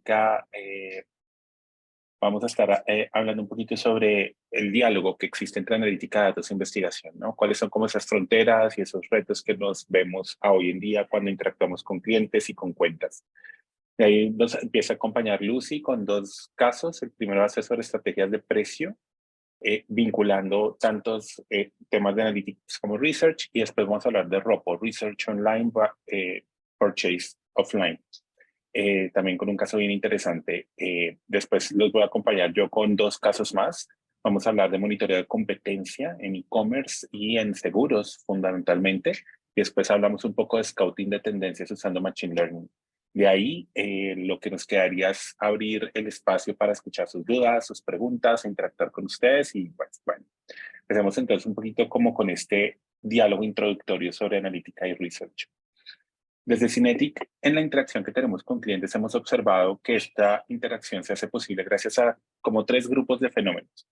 analítica, vamos a estar hablando un poquito sobre el diálogo que existe entre analítica, datos e investigación, ¿no? Cuáles son como esas fronteras y esos retos que nos vemos a hoy en día cuando interactuamos con clientes y con cuentas. De ahí nos empieza a acompañar Lucy con dos casos. El primero va a ser sobre estrategias de precio, vinculando tantos temas de analytics como research, y después vamos a hablar de ROPO, Research Online, Purchase Offline. También con un caso bien interesante. Después los voy a acompañar yo con dos casos más. Vamos a hablar de monitoreo de competencia en e-commerce y en seguros, fundamentalmente. Y después hablamos un poco de scouting de tendencias usando Machine Learning. De ahí, lo que nos quedaría es abrir el espacio para escuchar sus dudas, sus preguntas, interactuar con ustedes. Y pues, bueno, empecemos entonces un poquito como con este diálogo introductorio sobre analítica y research. Desde Cinetic, en la interacción que tenemos con clientes, hemos observado que esta interacción se hace posible gracias a como tres grupos de fenómenos.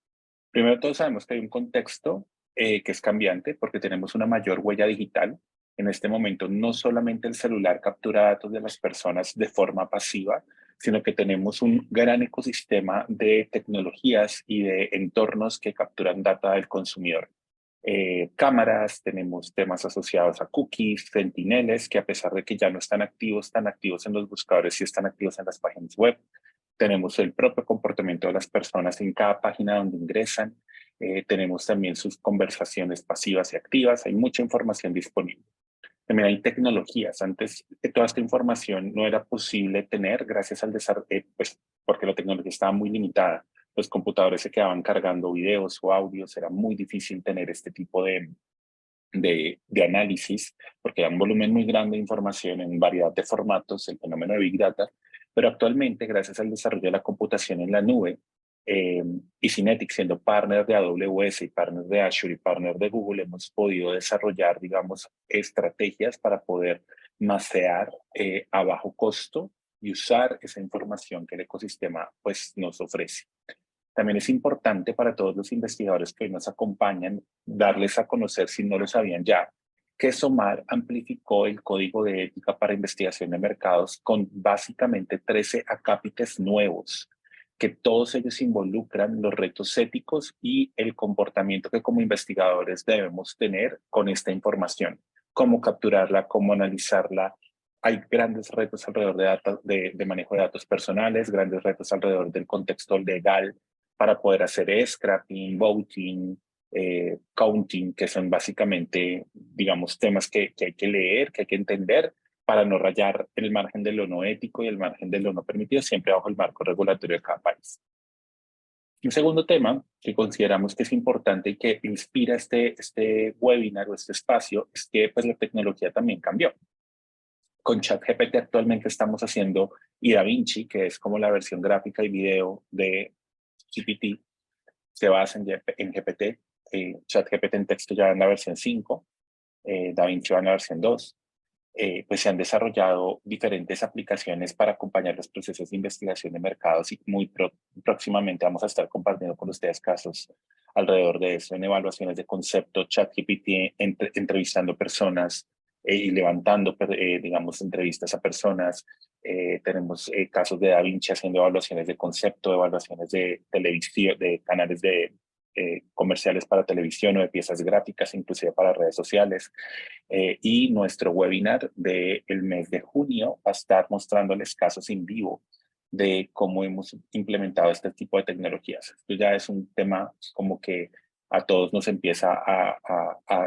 Primero, todos sabemos que hay un contexto que es cambiante porque tenemos una mayor huella digital. En este momento, no solamente el celular captura datos de las personas de forma pasiva, sino que tenemos un gran ecosistema de tecnologías y de entornos que capturan data del consumidor. Cámaras, tenemos temas asociados a cookies, sentineles, que a pesar de que ya no están activos en los buscadores y están activos en las páginas web. Tenemos el propio comportamiento de las personas en cada página donde ingresan. Tenemos también sus conversaciones pasivas y activas. Hay mucha información disponible. También hay tecnologías. Antes toda esta información no era posible tener gracias al desarrollo, pues porque la tecnología estaba muy limitada. Los computadores se quedaban cargando videos o audios. Era muy difícil tener este tipo de análisis porque era un volumen muy grande de información en variedad de formatos, el fenómeno de Big Data. Pero actualmente, gracias al desarrollo de la computación en la nube, y Cinetic siendo partner de AWS y partner de Azure y partner de Google, hemos podido desarrollar, digamos, estrategias para poder mapear a bajo costo y usar esa información que el ecosistema pues, nos ofrece. También es importante para todos los investigadores que hoy nos acompañan darles a conocer, si no lo sabían ya, que SOMAR amplificó el código de ética para investigación de mercados con básicamente 13 acápites nuevos, que todos ellos involucran los retos éticos y el comportamiento que como investigadores debemos tener con esta información, cómo capturarla, cómo analizarla. Hay grandes retos alrededor de manejo de datos personales, grandes retos alrededor del contexto legal para poder hacer scrapping, voting, counting, que son básicamente, digamos, temas que hay que leer, que hay que entender para no rayar el margen de lo no ético y el margen de lo no permitido, siempre bajo el marco regulatorio de cada país. Un segundo tema que consideramos que es importante y que inspira este webinar o este espacio es que pues, la tecnología también cambió. Con ChatGPT actualmente estamos haciendo y DaVinci, que es como la versión gráfica y video de GPT, se basa en GPT. ChatGPT en texto ya va en la versión 5, DaVinci va en la versión 2. Pues se han desarrollado diferentes aplicaciones para acompañar los procesos de investigación de mercados y muy próximamente vamos a estar compartiendo con ustedes casos alrededor de eso, en evaluaciones de concepto, ChatGPT entrevistando personas y levantando, digamos, entrevistas a personas. Tenemos casos de DaVinci haciendo evaluaciones de concepto, evaluaciones de televisión, de canales de comerciales para televisión o de piezas gráficas, inclusive para redes sociales. Y nuestro webinar del mes de junio va a estar mostrándoles casos en vivo de cómo hemos implementado este tipo de tecnologías. Esto ya es un tema como que a todos nos empieza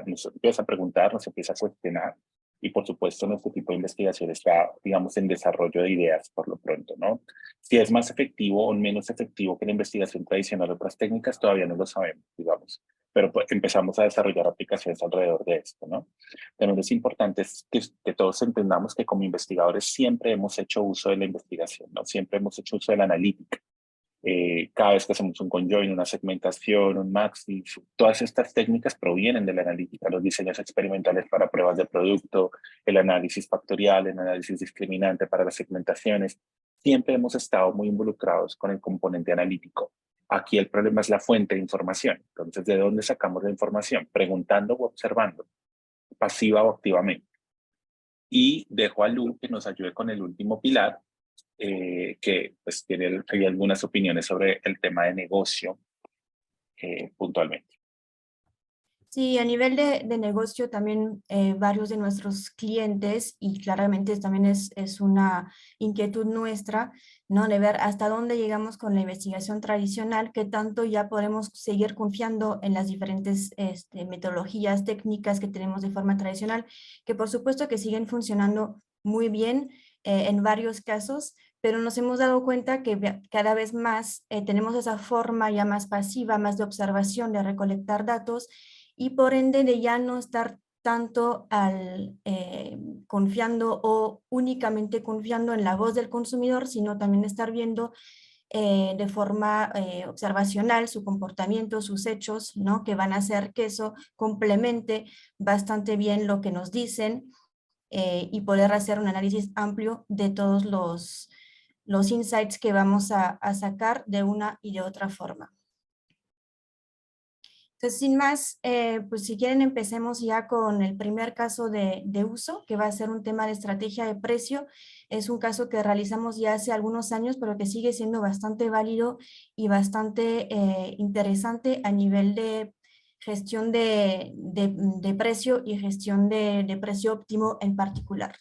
nos empieza a preguntar, nos empieza a cuestionar. Y por supuesto, nuestro tipo de investigación está, digamos, en desarrollo de ideas por lo pronto, ¿no? Si es más efectivo o menos efectivo que la investigación tradicional o otras técnicas, todavía no lo sabemos, digamos. Pero pues, empezamos a desarrollar aplicaciones alrededor de esto, ¿no? También es importante que todos entendamos que como investigadores siempre hemos hecho uso de la investigación, ¿no? Siempre hemos hecho uso de la analítica. Cada vez que hacemos un conjoin, una segmentación, un maxi, todas estas técnicas provienen de la analítica, los diseños experimentales para pruebas de producto, el análisis factorial, el análisis discriminante para las segmentaciones. Siempre hemos estado muy involucrados con el componente analítico. Aquí el problema es la fuente de información. Entonces, ¿de dónde sacamos la información? Preguntando o observando, pasiva o activamente. Y dejo a Lu que nos ayude con el último pilar, que pues hay algunas opiniones sobre el tema de negocio puntualmente. Sí, a nivel de negocio también varios de nuestros clientes, y claramente también es una inquietud nuestra, ¿no? De ver hasta dónde llegamos con la investigación tradicional, qué tanto ya podemos seguir confiando en las diferentes metodologías, técnicas que tenemos de forma tradicional, que por supuesto que siguen funcionando muy bien en varios casos, pero nos hemos dado cuenta que cada vez más tenemos esa forma ya más pasiva, más de observación, de recolectar datos, y por ende de ya no estar tanto confiando o únicamente confiando en la voz del consumidor, sino también estar viendo de forma observacional su comportamiento, sus hechos, ¿no? Que van a hacer que eso complemente bastante bien lo que nos dicen, y poder hacer un análisis amplio de todos los insights que vamos a sacar de una y de otra forma. Entonces, sin más, pues si quieren empecemos ya con el primer caso de uso, que va a ser un tema de estrategia de precio. Es un caso que realizamos ya hace algunos años, pero que sigue siendo bastante válido y bastante interesante a nivel de gestión de precio y gestión de precio óptimo en particular.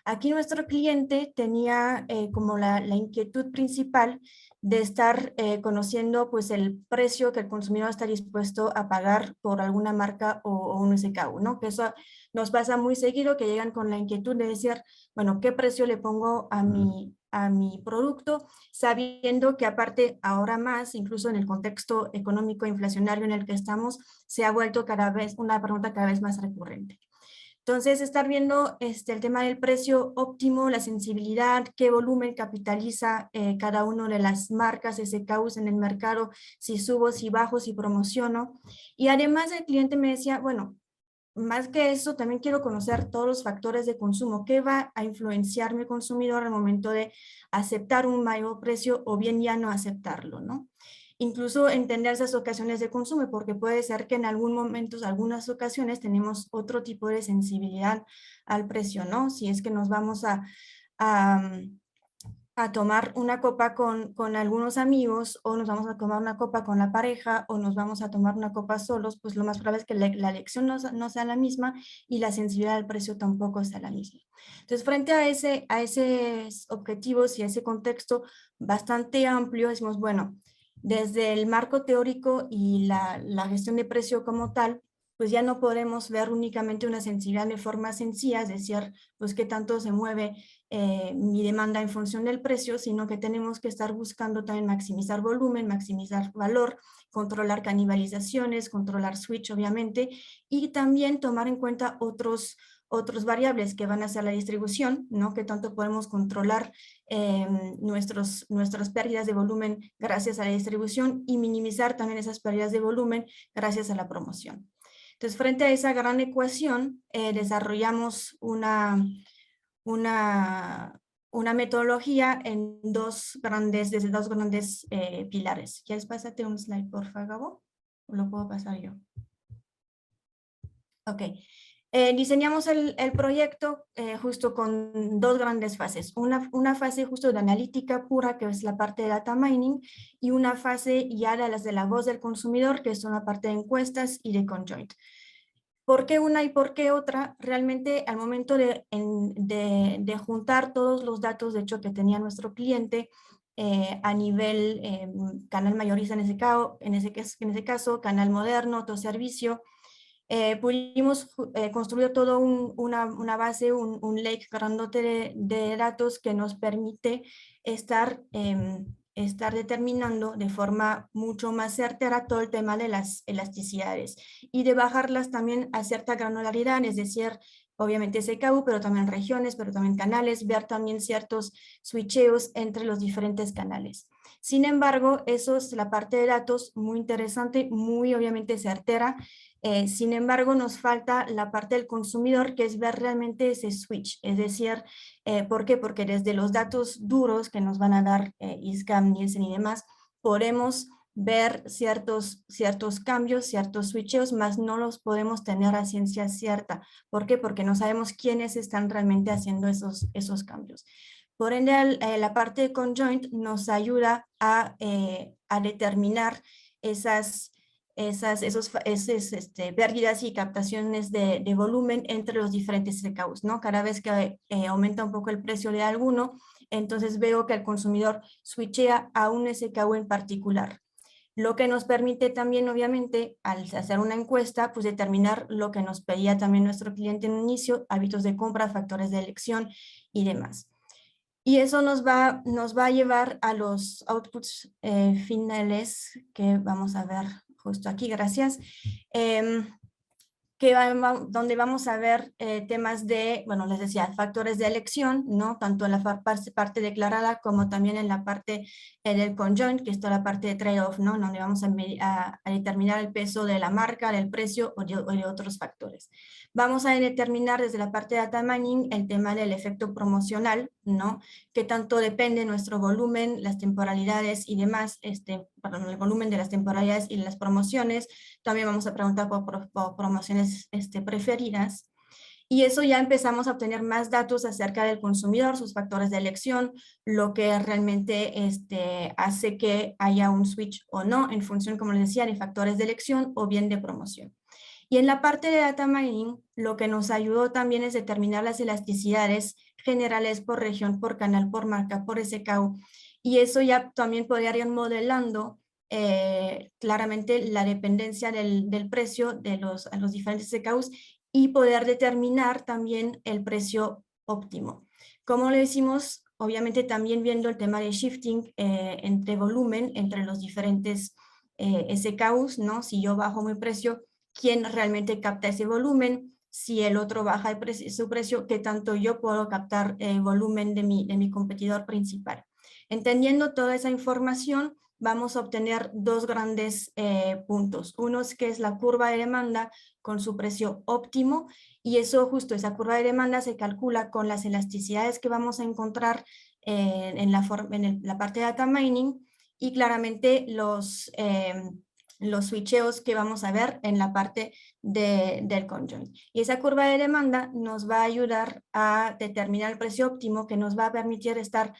Aquí nuestro cliente tenía como la inquietud principal de estar conociendo pues el precio que el consumidor está dispuesto a pagar por alguna marca o un SKU, ¿no? Que eso nos pasa muy seguido, que llegan con la inquietud de decir, bueno, ¿qué precio le pongo a mi producto? Sabiendo que aparte ahora más, incluso en el contexto económico inflacionario en el que estamos, se ha vuelto cada vez una pregunta cada vez más recurrente. Entonces, estar viendo el tema del precio óptimo, la sensibilidad, qué volumen capitaliza cada una de las marcas SKUs en el mercado, si subo, si bajo, si promociono. Y además el cliente me decía, bueno, más que eso, también quiero conocer todos los factores de consumo. ¿Qué va a influenciar mi consumidor al momento de aceptar un mayor precio o bien ya no aceptarlo, ¿no? Incluso entender esas ocasiones de consumo, porque puede ser que en algún momento, algunas ocasiones, tenemos otro tipo de sensibilidad al precio, ¿no? Si es que nos vamos a, a tomar una copa con algunos amigos, o nos vamos a tomar una copa con la pareja, o nos vamos a tomar una copa solos, pues lo más probable es que la elección no sea la misma y la sensibilidad al precio tampoco sea la misma. Entonces, frente a esos objetivos y a ese contexto bastante amplio, decimos, bueno, desde el marco teórico y la gestión de precio como tal, pues ya no podemos ver únicamente una sensibilidad de forma sencilla, es decir, pues qué tanto se mueve mi demanda en función del precio, sino que tenemos que estar buscando también maximizar volumen, maximizar valor, controlar canibalizaciones, controlar switch obviamente, y también tomar en cuenta otros variables que van a ser la distribución, ¿no? Que tanto podemos controlar nuestras pérdidas de volumen gracias a la distribución, y minimizar también esas pérdidas de volumen gracias a la promoción. Entonces, frente a esa gran ecuación, desarrollamos una metodología desde dos grandes pilares. ¿Quieres pasarte un slide, por favor? ¿O lo puedo pasar yo? Ok. Diseñamos el proyecto justo con dos grandes fases. Una fase justo de analítica pura, que es la parte de data mining, y una fase ya de la voz del consumidor, que es una parte de encuestas y de conjoint. ¿Por qué una y por qué otra? Realmente al momento de juntar todos los datos, de hecho, que tenía nuestro cliente a nivel canal mayorista en ese caso, canal moderno, autoservicio, pudimos construir todo una base, un lake grandote de datos que nos permite estar determinando de forma mucho más certera todo el tema de las elasticidades, y de bajarlas también a cierta granularidad, es decir, obviamente SKU, pero también regiones, pero también canales, ver también ciertos switcheos entre los diferentes canales. Sin embargo, eso es la parte de datos muy interesante, muy obviamente certera. Sin embargo, nos falta la parte del consumidor, que es ver realmente ese switch, es decir, ¿por qué? Porque desde los datos duros que nos van a dar ISCAM, Nielsen y demás, podemos ver ciertos cambios, ciertos switcheos, más no los podemos tener a ciencia cierta. ¿Por qué? Porque no sabemos quiénes están realmente haciendo esos cambios. Por ende, la parte de conjoint nos ayuda a determinar esas pérdidas y captaciones de volumen entre los diferentes SKUs, ¿no? Cada vez que aumenta un poco el precio de alguno, entonces veo que el consumidor switchea a un SKU en particular. Lo que nos permite también, obviamente, al hacer una encuesta, pues determinar lo que nos pedía también nuestro cliente en un inicio, hábitos de compra, factores de elección y demás. Y eso nos va a llevar a los outputs finales que vamos a ver justo aquí, gracias. Donde vamos a ver temas de, bueno, les decía, factores de elección, ¿no? Tanto en la parte declarada como también en la parte del conjoint, que es toda la parte de trade-off, ¿no? Donde vamos a determinar el peso de la marca, del precio o de otros factores. Vamos a determinar desde la parte de data mining el tema del efecto promocional, ¿no? Que tanto depende nuestro volumen, las temporalidades y demás, perdón, el volumen de las temporalidades y las promociones. También vamos a preguntar por promociones preferidas. Y eso ya empezamos a obtener más datos acerca del consumidor, sus factores de elección, lo que realmente hace que haya un switch o no, en función, como les decía, de factores de elección o bien de promoción. Y en la parte de data mining, lo que nos ayudó también es determinar las elasticidades generales por región, por canal, por marca, por SKU. Y eso ya también podría ir modelando claramente la dependencia del precio de a los diferentes SKUs y poder determinar también el precio óptimo. Como lo decimos, obviamente también viendo el tema de shifting entre volumen, entre los diferentes SKUs, ¿no? Si yo bajo mi precio, ¿quién realmente capta ese volumen? Si el otro baja su precio, ¿qué tanto yo puedo captar volumen de mi competidor principal? Entendiendo toda esa información, vamos a obtener dos grandes puntos. Uno es que es la curva de demanda con su precio óptimo, y eso justo, esa curva de demanda se calcula con las elasticidades que vamos a encontrar en la parte de data mining, y claramente los switcheos que vamos a ver en la parte del conjoint. Y esa curva de demanda nos va a ayudar a determinar el precio óptimo, que nos va a permitir estar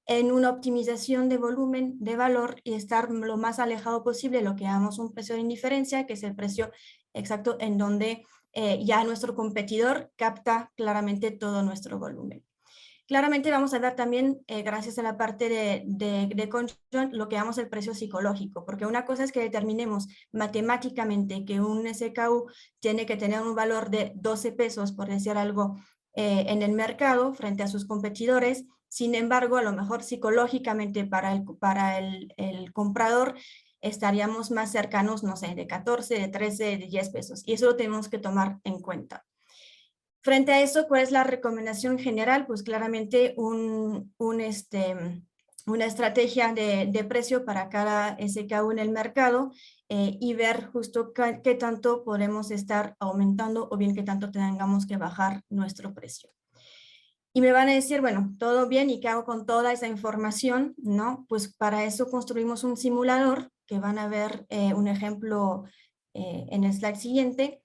en una optimización de volumen, de valor, y estar lo más alejado posible de lo que llamamos un precio de indiferencia, que es el precio exacto en donde ya nuestro competidor capta claramente todo nuestro volumen. Claramente vamos a ver también, gracias a la parte de conjoint, lo que llamamos el precio psicológico, porque una cosa es que determinemos matemáticamente que un SKU tiene que tener un valor de 12 pesos, por decir algo, en el mercado frente a sus competidores. Sin embargo, a lo mejor psicológicamente para el comprador estaríamos más cercanos, no sé, de 14, de 13, de 10 pesos. Y eso lo tenemos que tomar en cuenta. Frente a eso, ¿cuál es la recomendación general? Pues claramente una estrategia de precio para cada SKU en el mercado y ver justo qué tanto podemos estar aumentando o bien qué tanto tengamos que bajar nuestro precio. Y me van a decir, bueno, todo bien, ¿y qué hago con toda esa información? ¿No? Pues para eso construimos un simulador, que van a ver un ejemplo en el slide siguiente.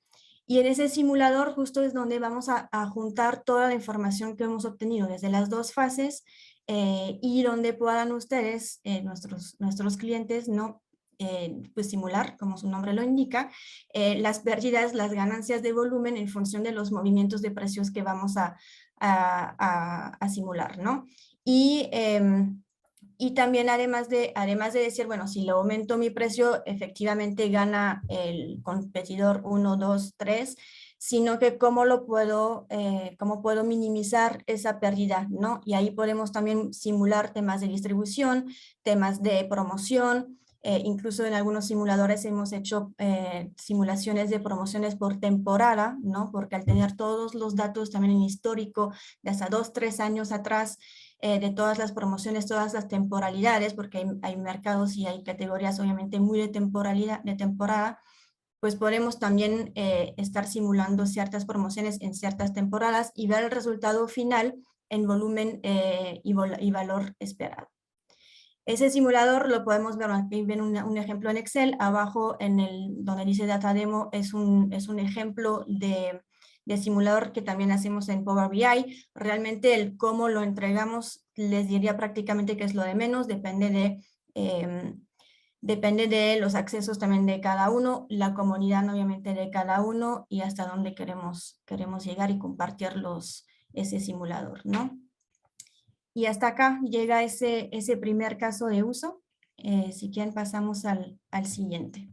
Y en ese simulador justo es donde vamos a juntar toda la información que hemos obtenido desde las dos fases y donde puedan ustedes, nuestros clientes, ¿no? Pues simular, como su nombre lo indica, las pérdidas, las ganancias de volumen en función de los movimientos de precios que vamos a simular, ¿no? Y también además de decir, bueno, si le aumento mi precio, efectivamente gana el competidor 1, 2, 3, sino que cómo puedo minimizar esa pérdida, ¿no? Y ahí podemos también simular temas de distribución, temas de promoción, incluso en algunos simuladores hemos hecho simulaciones de promociones por temporada, ¿no? Porque al tener todos los datos también en histórico de hasta 2, 3 años atrás, de todas las promociones, todas las temporalidades, porque hay mercados y hay categorías obviamente muy de temporada, pues podemos también estar simulando ciertas promociones en ciertas temporadas y ver el resultado final en volumen y valor esperado. Ese simulador lo podemos ver, aquí ven un ejemplo en Excel, abajo donde dice Data Demo es un ejemplo de de simulador que también hacemos en Power BI. Realmente el cómo lo entregamos, les diría prácticamente que es lo de menos, depende de los accesos también de cada uno, la comunidad obviamente de cada uno y hasta dónde queremos llegar y compartir ese simulador, ¿no? Y hasta acá llega ese primer caso de uso. Si quieren pasamos al siguiente.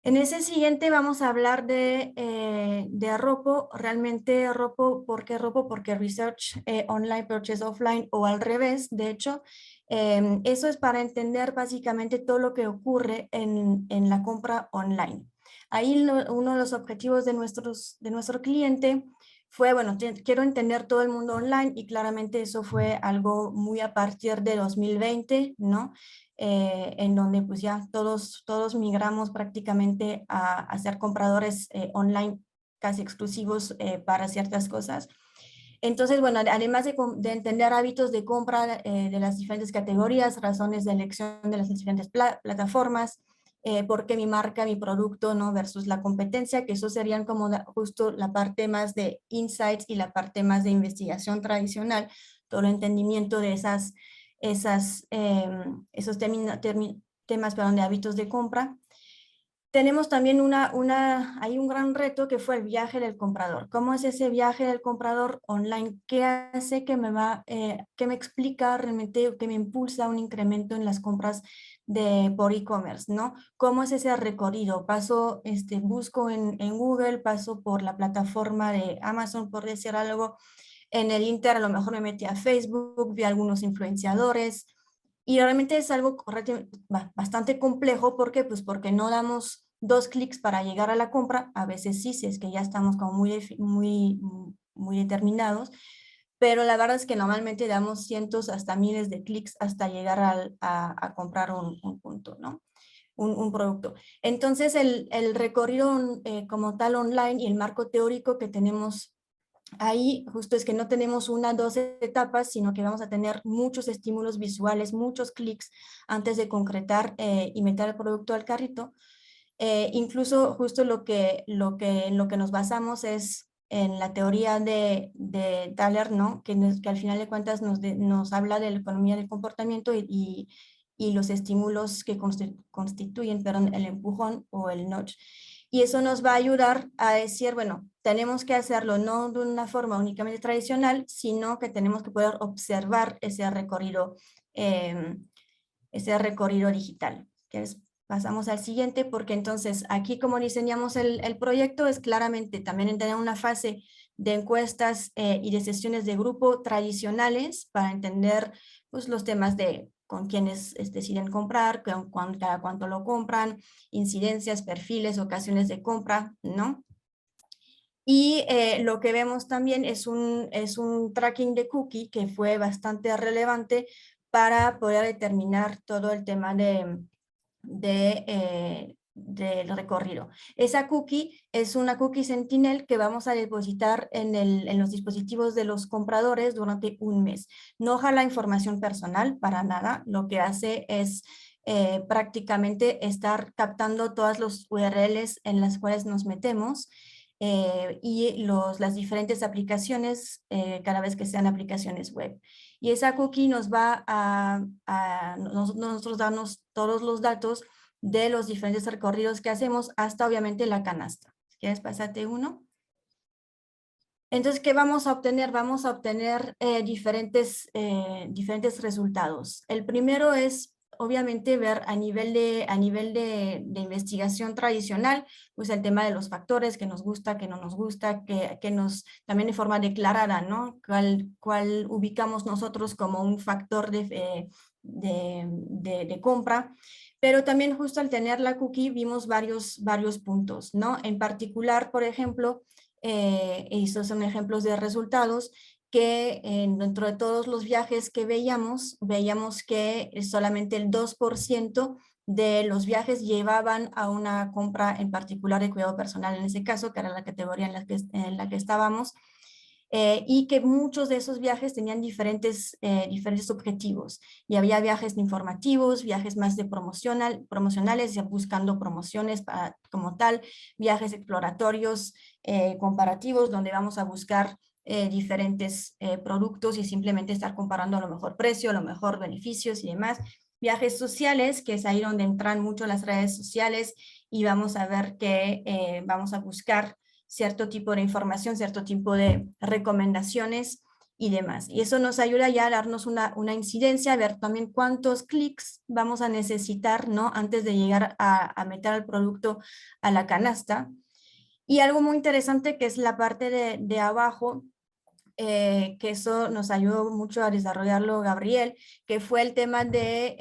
En ese siguiente vamos a hablar de Ropo. Realmente Ropo, ¿por qué Ropo? Porque Research Online, Purchase Offline o al revés. De hecho, eso es para entender básicamente todo lo que ocurre en la compra online. Ahí uno de los objetivos de nuestro cliente fue, bueno, quiero entender todo el mundo online y claramente eso fue algo muy a partir de 2020, ¿no? En donde pues ya todos migramos prácticamente a ser compradores online casi exclusivos para ciertas cosas. Entonces, bueno, además de entender hábitos de compra de las diferentes categorías, razones de elección de las diferentes plataformas, por qué mi marca, mi producto, ¿no? Versus la competencia, que eso serían como justo la parte más de insights y la parte más de investigación tradicional, todo el entendimiento de esos temas de hábitos de compra. Tenemos también hay un gran reto que fue el viaje del comprador. ¿Cómo es ese viaje del comprador online? ¿Qué hace que me explica realmente, que me impulsa un incremento en las compras por e-commerce, ¿no? ¿Cómo es ese recorrido? Busco en Google, paso por la plataforma de Amazon, por decir algo. En el Inter a lo mejor me metí a Facebook, vi a algunos influenciadores, y realmente es algo bastante complejo. ¿Por qué? Pues porque no damos 2 clics para llegar a la compra, a veces sí, si es que ya estamos como muy determinados, pero la verdad es que normalmente damos cientos hasta miles de clics hasta llegar a comprar un punto, ¿no? Un producto. Entonces el recorrido como tal online y el marco teórico que tenemos ahí justo es que no tenemos 2 etapas, sino que vamos a tener muchos estímulos visuales, muchos clics antes de concretar y meter el producto al carrito. Incluso justo en lo que nos basamos es en la teoría de Thaler, ¿no? Que al final de cuentas nos habla de la economía del comportamiento y los estímulos que constituyen, perdón, el empujón o el nudge. Y eso nos va a ayudar a decir, bueno, tenemos que hacerlo no de una forma únicamente tradicional, sino que tenemos que poder observar ese recorrido digital. Pasamos al siguiente, porque entonces aquí como diseñamos el proyecto es claramente también tener una fase de encuestas y de sesiones de grupo tradicionales para entender pues, los temas de con quienes deciden comprar, cada cuánto lo compran, incidencias, perfiles, ocasiones de compra, ¿no? Y lo que vemos también es un tracking de cookie que fue bastante relevante para poder determinar todo el tema del recorrido. Esa cookie es una cookie Sentinel que vamos a depositar en los dispositivos de los compradores durante un mes. No jala información personal para nada, lo que hace es prácticamente estar captando todas los URLs en las cuales nos metemos y las diferentes aplicaciones cada vez que sean aplicaciones web. Y esa cookie nos va a nosotros darnos todos los datos de los diferentes recorridos que hacemos hasta obviamente la canasta. Si quieres, pásate uno. Entonces, ¿qué vamos a obtener? Vamos a obtener diferentes resultados. El primero es obviamente ver a nivel de investigación tradicional, pues el tema de los factores que nos gusta, que no nos gusta, que nos también de forma declarada, ¿no? ¿Cuál ubicamos nosotros como un factor de compra? Pero también justo al tener la cookie vimos varios puntos, ¿no? En particular, por ejemplo, estos son ejemplos de resultados que dentro de todos los viajes que veíamos que solamente el 2% de los viajes llevaban a una compra en particular de cuidado personal, en ese caso, que era la categoría en la que estábamos. y que muchos de esos viajes tenían diferentes objetivos. Y había viajes informativos, viajes más de promocionales, ya buscando promociones como tal, viajes exploratorios, comparativos, donde vamos a buscar diferentes productos y simplemente estar comparando a lo mejor precio, a lo mejor beneficios y demás. Viajes sociales, que es ahí donde entran mucho las redes sociales y vamos a ver que vamos a buscar cierto tipo de información, cierto tipo de recomendaciones y demás. Y eso nos ayuda ya a darnos una incidencia, a ver también cuántos clics vamos a necesitar, ¿no? Antes de llegar a meter el producto a la canasta. Y algo muy interesante que es la parte de abajo, que eso nos ayudó mucho a desarrollarlo Gabriel, que fue el tema de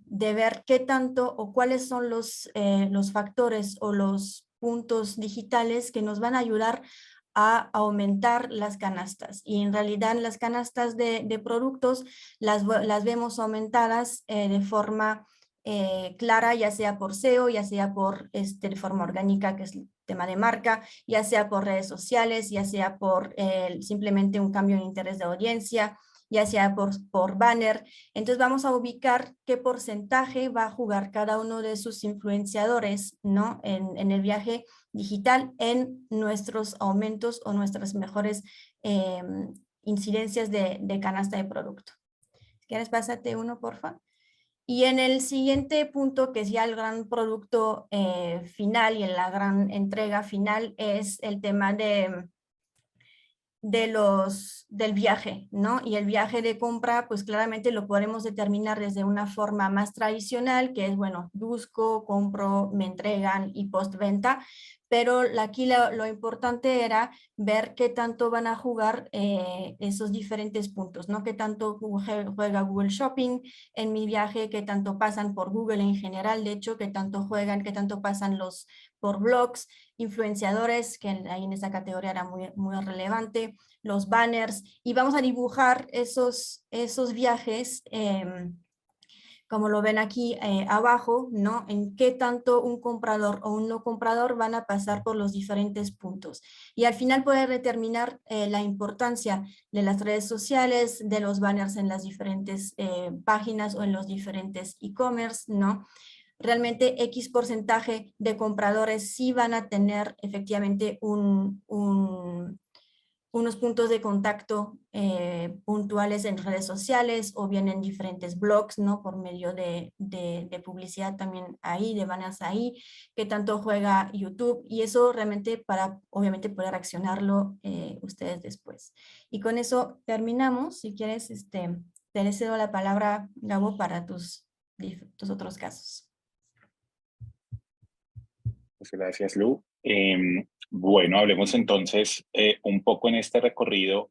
ver qué tanto o cuáles son los factores o los puntos digitales que nos van a ayudar a aumentar las canastas. Y en realidad las canastas de productos las vemos aumentadas de forma clara, ya sea por SEO, ya sea por de forma orgánica, que es el tema de marca, ya sea por redes sociales, ya sea por simplemente un cambio en interés de audiencia, ya sea por banner. Entonces vamos a ubicar qué porcentaje va a jugar cada uno de sus influenciadores, ¿no? En el viaje digital, en nuestros aumentos o nuestras mejores incidencias de canasta de producto. Si quieres, pásate uno, porfa. Y en el siguiente punto, que es ya el gran producto final y en la gran entrega final, es el tema del viaje, ¿no? Y el viaje de compra, pues claramente lo podemos determinar desde una forma más tradicional, que es, bueno, busco, compro, me entregan y postventa, pero aquí lo importante era ver qué tanto van a jugar esos diferentes puntos, ¿no? Qué tanto juega Google Shopping en mi viaje, qué tanto pasan por Google en general, de hecho, qué tanto juegan, qué tanto pasan por blogs, influenciadores, que ahí en esa categoría era muy, muy relevante, los banners, y vamos a dibujar esos viajes, como lo ven aquí abajo, ¿no? En qué tanto un comprador o un no comprador van a pasar por los diferentes puntos. Y al final poder determinar la importancia de las redes sociales, de los banners en las diferentes páginas o en los diferentes e-commerce, ¿no? Realmente X porcentaje de compradores sí van a tener efectivamente unos puntos de contacto puntuales en redes sociales o bien en diferentes blogs, ¿no? Por medio de publicidad también ahí, de banners ahí, que tanto juega YouTube, y eso realmente para obviamente poder accionarlo ustedes después. Y con eso terminamos. Si quieres, te cedo la palabra, Gabo, para tus otros casos. Pues gracias, Lu. Bueno, hablemos entonces un poco en este recorrido.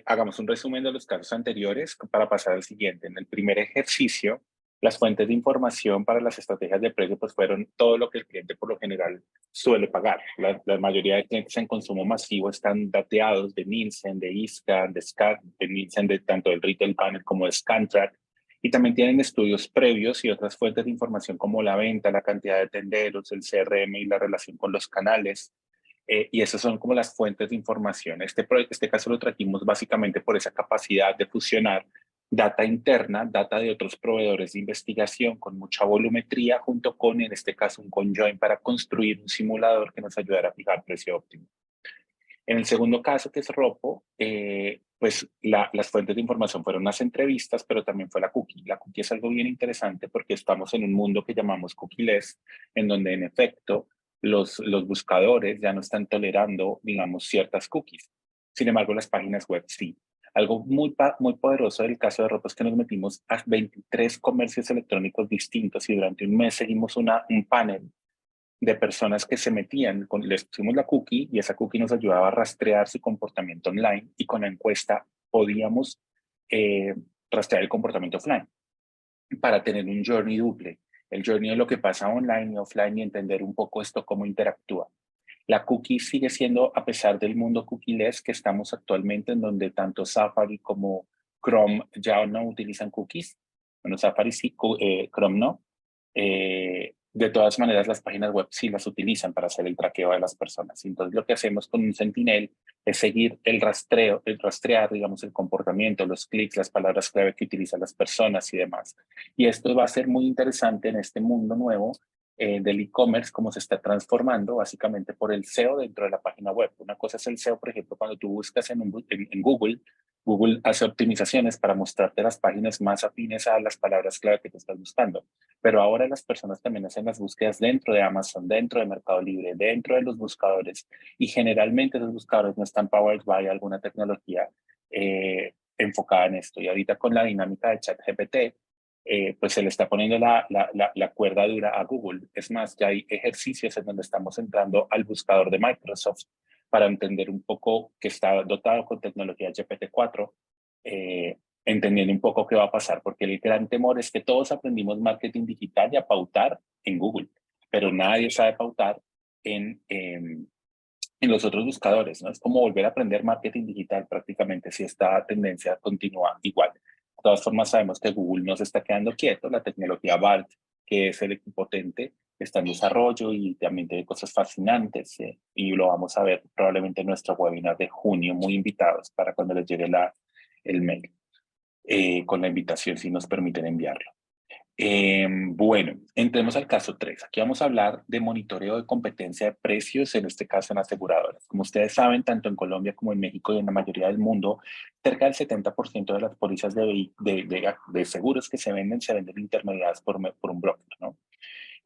Hagamos un resumen de los casos anteriores para pasar al siguiente. En el primer ejercicio, las fuentes de información para las estrategias de precio pues fueron todo lo que el cliente por lo general suele pagar. La mayoría de clientes en consumo masivo están dateados de Nielsen, de ISCA, de Nielsen, de tanto del Retail Panel como de Scantrack. Y también tienen estudios previos y otras fuentes de información como la venta, la cantidad de tenderos, el CRM y la relación con los canales. Y esas son como las fuentes de información. Este caso lo trajimos básicamente por esa capacidad de fusionar data interna, data de otros proveedores de investigación con mucha volumetría, junto con, en este caso, un conjoin para construir un simulador que nos ayudara a fijar precio óptimo. En el segundo caso, que es Ropo, pues las fuentes de información fueron las entrevistas, pero también fue la cookie. La cookie es algo bien interesante porque estamos en un mundo que llamamos cookieless, en donde en efecto los buscadores ya no están tolerando, digamos, ciertas cookies. Sin embargo, las páginas web sí. Algo muy poderoso del caso de Ropo es que nos metimos a 23 comercios electrónicos distintos y durante un mes seguimos un panel de personas que se metían, les pusimos la cookie y esa cookie nos ayudaba a rastrear su comportamiento online y con la encuesta podíamos rastrear el comportamiento offline para tener un journey duple, el journey de lo que pasa online y offline y entender un poco esto cómo interactúa. La cookie sigue siendo, a pesar del mundo cookieless que estamos actualmente, en donde tanto Safari como Chrome ya no utilizan cookies. Bueno, Safari sí, Chrome no. De todas maneras, las páginas web sí las utilizan para hacer el traqueo de las personas. Entonces, lo que hacemos con un Sentinel es seguir el rastreo, el rastrear, digamos, el comportamiento, los clics, las palabras clave que utilizan las personas y demás. Y esto va a ser muy interesante en este mundo nuevo del e-commerce, cómo se está transformando básicamente por el SEO dentro de la página web. Una cosa es el SEO, por ejemplo, cuando tú buscas en Google, Google hace optimizaciones para mostrarte las páginas más afines a las palabras clave que te estás buscando. Pero ahora las personas también hacen las búsquedas dentro de Amazon, dentro de Mercado Libre, dentro de los buscadores. Y generalmente esos buscadores no están powered by alguna tecnología enfocada en esto. Y ahorita con la dinámica de ChatGPT, pues se le está poniendo la cuerda dura a Google. Es más, ya hay ejercicios en donde estamos entrando al buscador de Microsoft para entender un poco que está dotado con tecnología GPT-4, entendiendo un poco qué va a pasar, porque el gran temor es que todos aprendimos marketing digital y a pautar en Google, pero nadie sabe pautar en los otros buscadores, ¿no? Es como volver a aprender marketing digital prácticamente si esta tendencia continúa igual. De todas formas, sabemos que Google no se está quedando quieto, la tecnología BART, que es el equipotente, está en desarrollo y también tiene cosas fascinantes, y lo vamos a ver probablemente en nuestro webinar de junio, muy invitados para cuando les llegue el mail con la invitación, si nos permiten enviarlo. Bueno, entremos al caso 3. Aquí vamos a hablar de monitoreo de competencia de precios, en este caso en aseguradoras. Como ustedes saben, tanto en Colombia como en México y en la mayoría del mundo, cerca del 70% de las pólizas de seguros que se venden intermediadas por un broker, ¿no?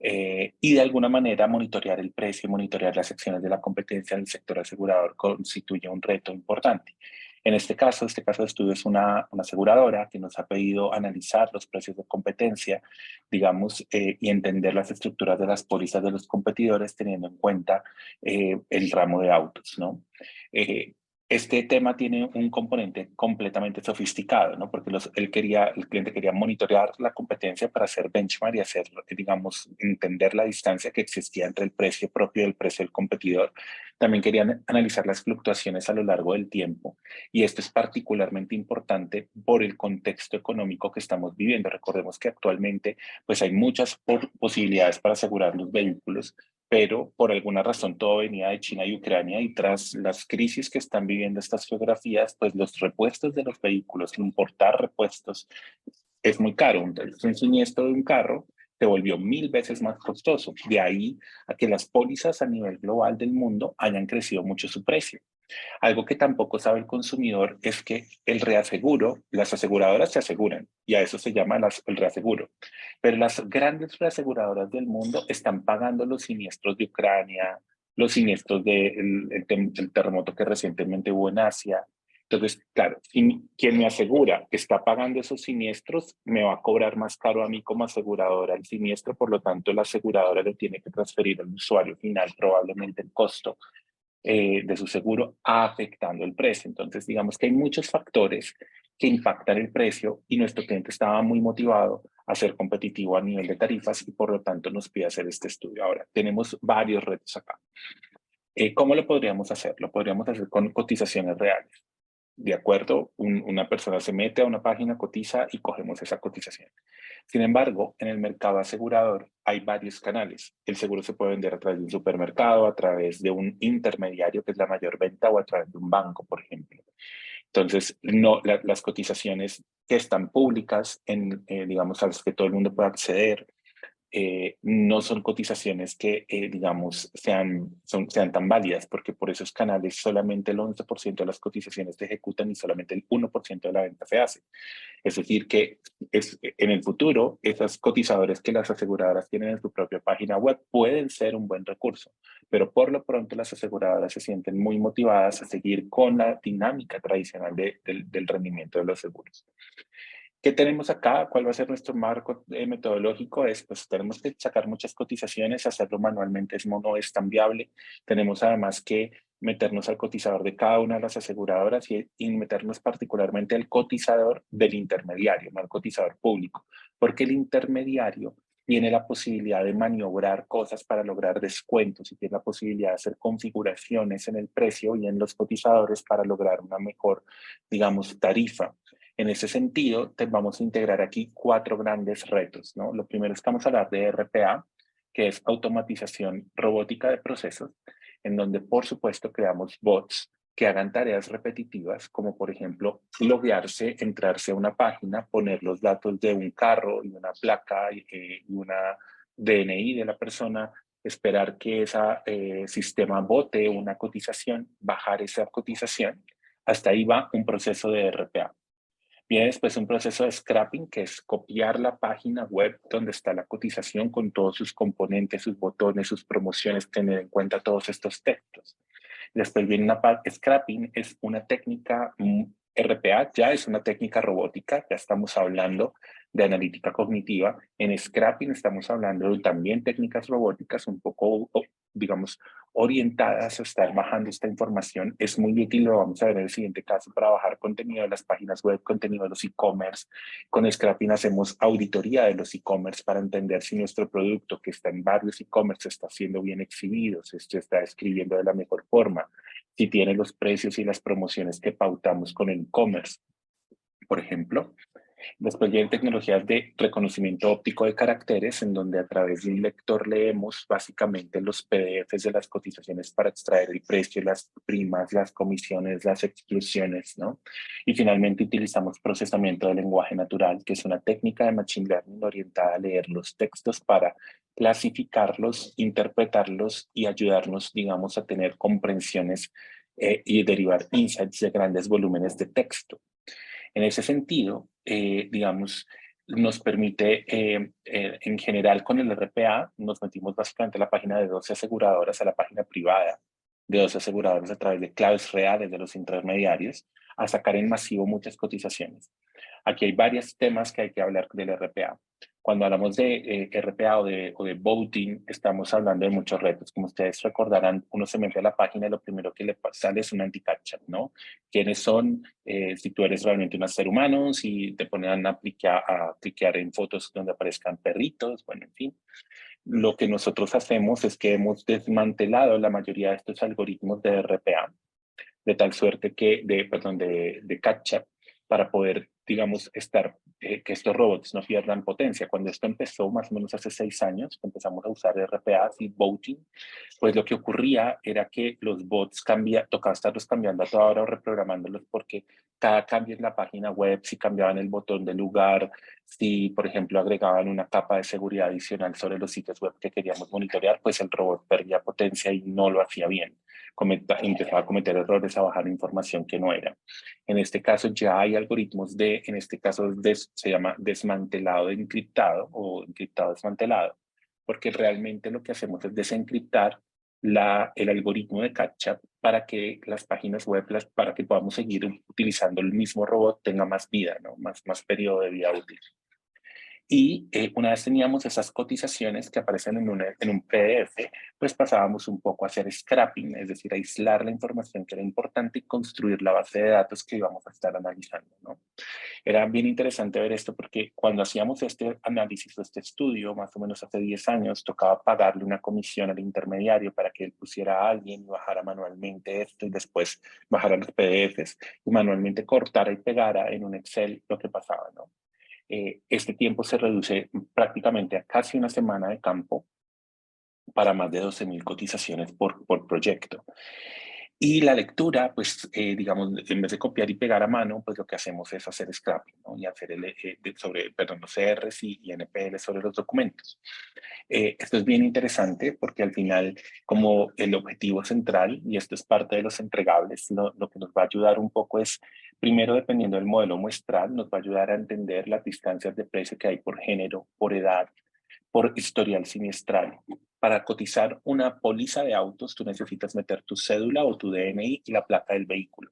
Y de alguna manera monitorear el precio, monitorear las acciones de la competencia del sector asegurador constituye un reto importante. En este caso de estudio es una aseguradora que nos ha pedido analizar los precios de competencia, digamos, y entender las estructuras de las pólizas de los competidores teniendo en cuenta el ramo de autos, ¿no? Eh, este tema tiene un componente completamente sofisticado, ¿no? Porque el cliente quería monitorear la competencia para hacer benchmark y hacer, digamos, entender la distancia que existía entre el precio propio y el precio del competidor. También querían analizar las fluctuaciones a lo largo del tiempo. Y esto es particularmente importante por el contexto económico que estamos viviendo. Recordemos que actualmente, pues hay muchas posibilidades para asegurar los vehículos, pero por alguna razón todo venía de China y Ucrania y tras las crisis que están viviendo estas geografías, pues los repuestos de los vehículos, importar repuestos es muy caro. Un siniestro de un carro se volvió 1000 veces más costoso. De ahí a que las pólizas a nivel global del mundo hayan crecido mucho su precio. Algo que tampoco sabe el consumidor es que el reaseguro, las aseguradoras se aseguran y a eso se llama el reaseguro. Pero las grandes reaseguradoras del mundo están pagando los siniestros de Ucrania, los siniestros del terremoto que recientemente hubo en Asia. Entonces, claro, quien me asegura que está pagando esos siniestros me va a cobrar más caro a mí como aseguradora el siniestro, por lo tanto la aseguradora le tiene que transferir al usuario final probablemente el costo de su seguro afectando el precio. Entonces, digamos que hay muchos factores que impactan el precio y nuestro cliente estaba muy motivado a ser competitivo a nivel de tarifas y por lo tanto nos pide hacer este estudio. Ahora, tenemos varios retos acá. ¿Cómo lo podríamos hacer? Lo podríamos hacer con cotizaciones reales. De acuerdo, una persona se mete a una página, cotiza y cogemos esa cotización. Sin embargo, en el mercado asegurador hay varios canales. El seguro se puede vender a través de un supermercado, a través de un intermediario, que es la mayor venta, o a través de un banco, por ejemplo. Entonces, no, las cotizaciones que están públicas, digamos, a las que todo el mundo puede acceder, no son cotizaciones que, digamos, sean tan válidas, porque por esos canales solamente el 11% de las cotizaciones se ejecutan y solamente el 1% de la venta se hace. Es decir, que en el futuro, esas cotizadores que las aseguradoras tienen en su propia página web pueden ser un buen recurso, pero por lo pronto las aseguradoras se sienten muy motivadas a seguir con la dinámica tradicional del rendimiento de los seguros. ¿Qué tenemos acá? ¿Cuál va a ser nuestro marco metodológico? Pues tenemos que sacar muchas cotizaciones, hacerlo manualmente no es tan viable. Tenemos además que meternos al cotizador de cada una de las aseguradoras y meternos particularmente al cotizador del intermediario, no al cotizador público, porque el intermediario tiene la posibilidad de maniobrar cosas para lograr descuentos y tiene la posibilidad de hacer configuraciones en el precio y en los cotizadores para lograr una mejor, digamos, tarifa. En ese sentido, vamos a integrar aquí 4 grandes retos, ¿no? Lo primero es que vamos a hablar de RPA, que es automatización robótica de procesos, en donde por supuesto creamos bots que hagan tareas repetitivas, como por ejemplo loguearse, entrarse a una página, poner los datos de un carro y una placa y una DNI de la persona, esperar que ese sistema bote una cotización, bajar esa cotización. Hasta ahí va un proceso de RPA. Viene después un proceso de scrapping, que es copiar la página web donde está la cotización con todos sus componentes, sus botones, sus promociones, tener en cuenta todos estos textos. Después viene una parte, scrapping es una técnica, RPA ya es una técnica robótica, ya estamos hablando de analítica cognitiva. En scrapping estamos hablando de también técnicas robóticas un poco, digamos, orientadas a estar bajando esta información. Es muy útil, lo vamos a ver en el siguiente caso, para bajar contenido de las páginas web, contenido de los e-commerce. Con scrapping hacemos auditoría de los e-commerce para entender si nuestro producto, que está en varios e-commerce, está siendo bien exhibido, si se está escribiendo de la mejor forma, si tiene los precios y las promociones que pautamos con el e-commerce, por ejemplo. Después vienen tecnologías de reconocimiento óptico de caracteres, en donde a través de un lector leemos básicamente los PDFs de las cotizaciones para extraer el precio, las primas, las comisiones, las exclusiones, ¿no? Y finalmente utilizamos procesamiento de lenguaje natural, que es una técnica de machine learning orientada a leer los textos para clasificarlos, interpretarlos y ayudarnos, digamos, a tener comprensiones y derivar insights de grandes volúmenes de texto. En ese sentido, digamos, nos permite, en general con el RPA, nos metimos básicamente a la página de 12 aseguradoras, a la página privada de 12 aseguradoras a través de claves reales de los intermediarios, a sacar en masivo muchas cotizaciones. Aquí hay varios temas que hay que hablar del RPA. Cuando hablamos de RPA o de voting, estamos hablando de muchos retos. Como ustedes recordarán, uno se mete a la página y lo primero que le sale es un anti-captcha, ¿no? ¿Quiénes son? Si tú eres realmente un ser humano, si te ponen a cliquear en fotos donde aparezcan perritos, bueno, en fin. Lo que nosotros hacemos es que hemos desmantelado la mayoría de estos algoritmos de RPA, de tal suerte que, de CAPTCHA, para poder, digamos, que estos robots no pierdan potencia. Cuando esto empezó, más o menos hace 6 años, empezamos a usar RPAs y voting, pues lo que ocurría era que los bots tocaba estarlos cambiando a toda hora o reprogramándolos porque cada cambio en la página web, si cambiaban el botón de lugar, si, por ejemplo, agregaban una capa de seguridad adicional sobre los sitios web que queríamos monitorear, pues el robot perdía potencia y no lo hacía bien. Empezaba a cometer errores, a bajar información que no era. En este caso ya hay algoritmos en este caso se llama desmantelado de encriptado o encriptado desmantelado, porque realmente lo que hacemos es desencriptar el algoritmo de CAPTCHA para que las páginas web, para que podamos seguir utilizando el mismo robot, tenga más vida, ¿no? más periodo de vida útil. Y una vez teníamos esas cotizaciones que aparecen en un PDF, pues pasábamos un poco a hacer scrapping, es decir, aislar la información que era importante y construir la base de datos que íbamos a estar analizando, ¿no? Era bien interesante ver esto porque cuando hacíamos este análisis o este estudio, más o menos hace 10 años, tocaba pagarle una comisión al intermediario para que él pusiera a alguien y bajara manualmente esto y después bajara los PDFs y manualmente cortara y pegara en un Excel lo que pasaba, ¿no? Este tiempo se reduce prácticamente a casi una semana de campo para más de 12,000 cotizaciones por proyecto. Y la lectura, pues, digamos, en vez de copiar y pegar a mano, pues lo que hacemos es hacer scrapping, ¿no? Y hacer los CRs y NPL sobre los documentos. Esto es bien interesante porque al final, como el objetivo central, y esto es parte de los entregables, lo que nos va a ayudar un poco es, primero, dependiendo del modelo muestral, nos va a ayudar a entender las distancias de precio que hay por género, por edad, por historial siniestral. Para cotizar una póliza de autos, tú necesitas meter tu cédula o tu DNI y la placa del vehículo.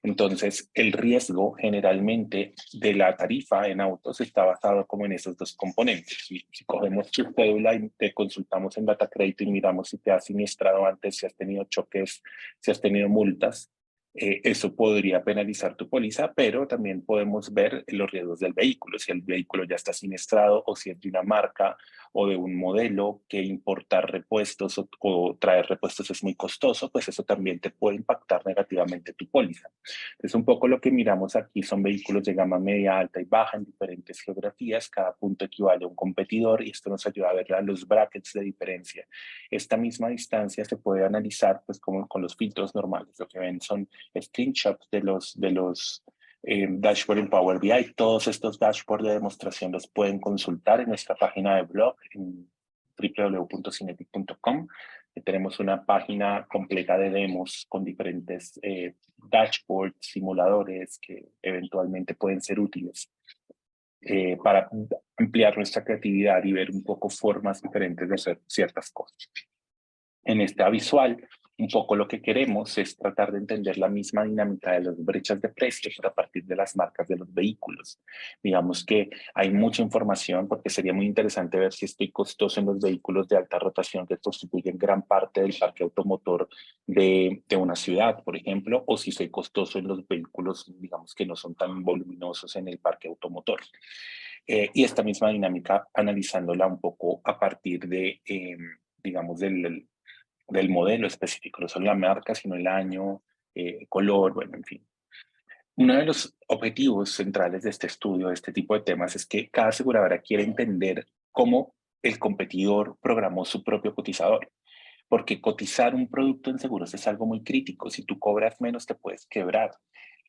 Entonces, el riesgo generalmente de la tarifa en autos está basado como en esos dos componentes. Si cogemos tu cédula y te consultamos en Datacrédito y miramos si te has siniestrado antes, si has tenido choques, si has tenido multas, Eso podría penalizar tu póliza, pero también podemos ver los riesgos del vehículo. Si el vehículo ya está siniestrado o si es de una marca o de un modelo que importar repuestos o traer repuestos es muy costoso, pues eso también te puede impactar negativamente tu póliza. Entonces, un poco lo que miramos aquí son vehículos de gama media, alta y baja en diferentes geografías. Cada punto equivale a un competidor y esto nos ayuda a ver los brackets de diferencia. Esta misma distancia se puede analizar pues como con los filtros normales. Lo que ven son screenshots de los dashboard en Power BI. Todos estos dashboards de demostración los pueden consultar en nuestra página de blog en www.cinetic.com. Tenemos una página completa de demos con diferentes dashboards, simuladores que eventualmente pueden ser útiles para ampliar nuestra creatividad y ver un poco formas diferentes de hacer ciertas cosas. En esta visual, un poco lo que queremos es tratar de entender la misma dinámica de las brechas de precios a partir de las marcas de los vehículos. Digamos que hay mucha información porque sería muy interesante ver si estoy costoso en los vehículos de alta rotación que constituyen gran parte del parque automotor de una ciudad, por ejemplo, o si soy costoso en los vehículos, digamos, que no son tan voluminosos en el parque automotor. Y esta misma dinámica analizándola un poco a partir de, digamos, del modelo específico, no solo la marca, sino el año, color, bueno, en fin. Uno de los objetivos centrales de este estudio, de este tipo de temas, es que cada aseguradora quiere entender cómo el competidor programó su propio cotizador. Porque cotizar un producto en seguros es algo muy crítico. Si tú cobras menos, te puedes quebrar.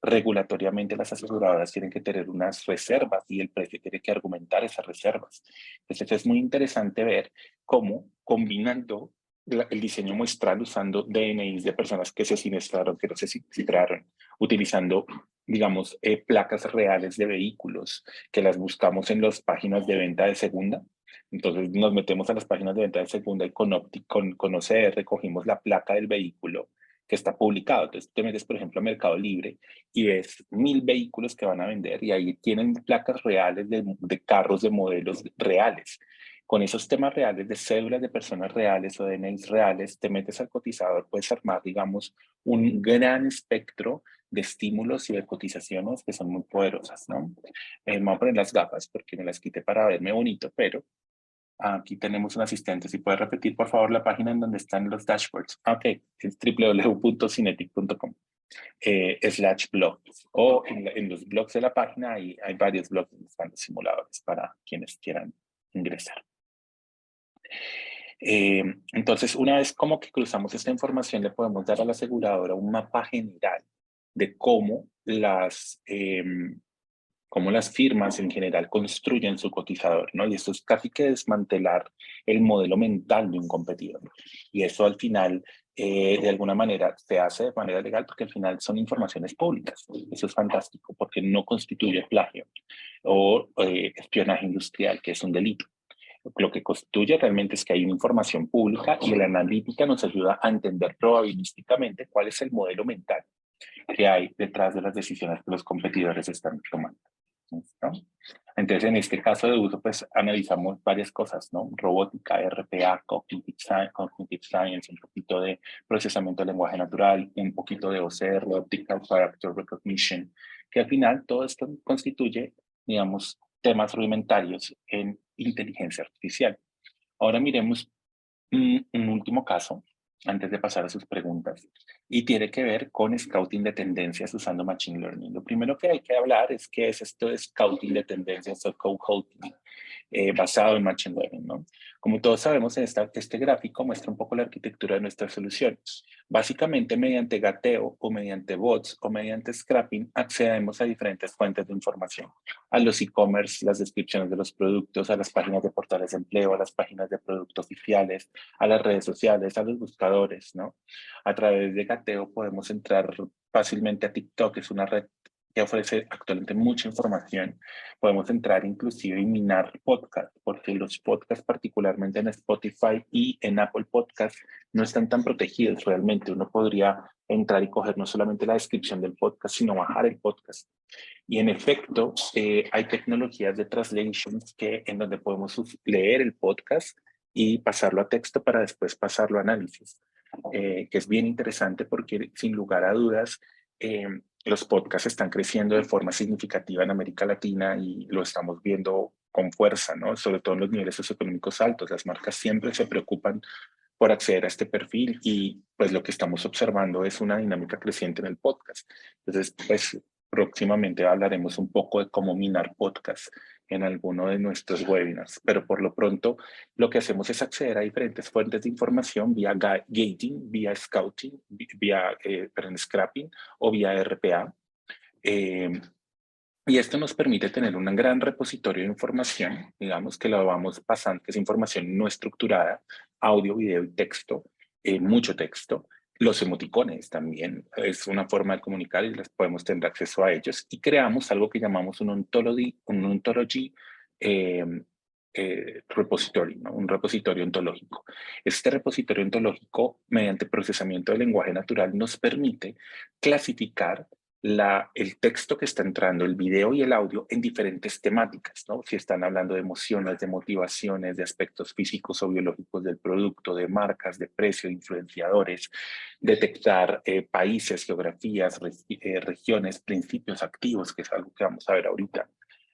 Regulatoriamente las aseguradoras tienen que tener unas reservas y el precio tiene que argumentar esas reservas. Entonces es muy interesante ver cómo combinando el diseño muestral usando DNIs de personas que se siniestraron, que no se siniestraron, utilizando, digamos, placas reales de vehículos que las buscamos en las páginas de venta de segunda. Entonces nos metemos a las páginas de venta de segunda y con OCR cogimos la placa del vehículo que está publicado. Entonces te metes, por ejemplo, a Mercado Libre y ves 1000 vehículos que van a vender y ahí tienen placas reales de carros de modelos reales. Con esos temas reales de cédulas de personas reales o de DNIs reales, te metes al cotizador, puedes armar, digamos, un gran espectro de estímulos y de cotizaciones que son muy poderosas, ¿no? Me voy a poner las gafas porque me las quité para verme bonito, pero aquí tenemos un asistente. Si puedes repetir, por favor, la página en donde están los dashboards. Ok, es www.cinetic.com /blog. O en los blogs de la página hay varios blogs donde están los simuladores para quienes quieran ingresar. Entonces, una vez como que cruzamos esta información, le podemos dar a la aseguradora un mapa general de cómo las firmas en general construyen su cotizador, ¿no? Y esto es casi que desmantelar el modelo mental de un competidor. Y eso al final, de alguna manera, se hace de manera legal porque al final son informaciones públicas. Eso es fantástico porque no constituye plagio o espionaje industrial, que es un delito. Lo que constituye realmente es que hay una información pública y la analítica nos ayuda a entender probabilísticamente cuál es el modelo mental que hay detrás de las decisiones que los competidores están tomando, ¿no? Entonces, en este caso de uso, pues analizamos varias cosas, ¿no? Robótica, RPA, Cognitive Science, un poquito de procesamiento de lenguaje natural, un poquito de OCR, Optical Character Recognition, que al final todo esto constituye, digamos, temas rudimentarios en inteligencia artificial. Ahora miremos un último caso, antes de pasar a sus preguntas, y tiene que ver con scouting de tendencias usando Machine Learning. Lo primero que hay que hablar es qué es esto de scouting de tendencias o co-houting basado en Machine Learning, ¿no? Como todos sabemos, este gráfico muestra un poco la arquitectura de nuestras soluciones. Básicamente, mediante gateo o mediante bots o mediante scrapping, accedemos a diferentes fuentes de información. A los e-commerce, las descripciones de los productos, a las páginas de portales de empleo, a las páginas de productos oficiales, a las redes sociales, a los buscadores, ¿no? A través de gateo podemos entrar fácilmente a TikTok, que es una red que ofrece actualmente mucha información. Podemos entrar inclusive y minar podcasts, porque los podcasts, particularmente en Spotify y en Apple Podcasts, no están tan protegidos realmente. Uno podría entrar y coger no solamente la descripción del podcast, sino bajar el podcast. Y en efecto, hay tecnologías de translations en donde podemos leer el podcast y pasarlo a texto para después pasarlo a análisis, que es bien interesante porque sin lugar a dudas eh, los podcasts están creciendo de forma significativa en América Latina y lo estamos viendo con fuerza, ¿no? Sobre todo en los niveles socioeconómicos altos. Las marcas siempre se preocupan por acceder a este perfil y pues lo que estamos observando es una dinámica creciente en el podcast. Entonces, pues próximamente hablaremos un poco de cómo minar podcast en alguno de nuestros webinars, pero por lo pronto lo que hacemos es acceder a diferentes fuentes de información vía gating, vía scouting, vía scrapping o vía RPA. Eh, y esto nos permite tener un gran repositorio de información, digamos que lo vamos pasando, que es información no estructurada, audio, video y texto, mucho texto. Los emoticones también es una forma de comunicar y les podemos tener acceso a ellos. Y creamos algo que llamamos un ontology eh, repository, ¿no? Un repositorio ontológico. Este repositorio ontológico, mediante procesamiento del lenguaje natural, nos permite clasificar el texto que está entrando, el video y el audio en diferentes temáticas, ¿no? Si están hablando de emociones, de motivaciones, de aspectos físicos o biológicos del producto, de marcas, de precio, de influenciadores, detectar países, geografías, regiones, principios activos, que es algo que vamos a ver ahorita,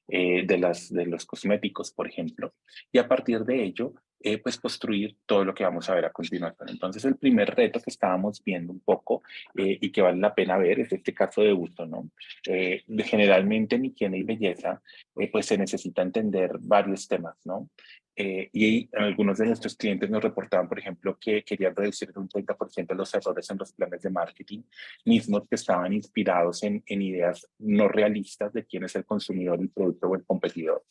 de los cosméticos, por ejemplo, y a partir de ello, pues construir todo lo que vamos a ver a continuación. Entonces, el primer reto que estábamos viendo un poco y que vale la pena ver es este caso de uso, ¿no? Generalmente en higiene y belleza, pues se necesita entender varios temas, ¿no? Y algunos de nuestros clientes nos reportaban, por ejemplo, que querían reducir un 30% los errores en los planes de marketing, mismos que estaban inspirados en ideas no realistas de quién es el consumidor, el producto o el competidor.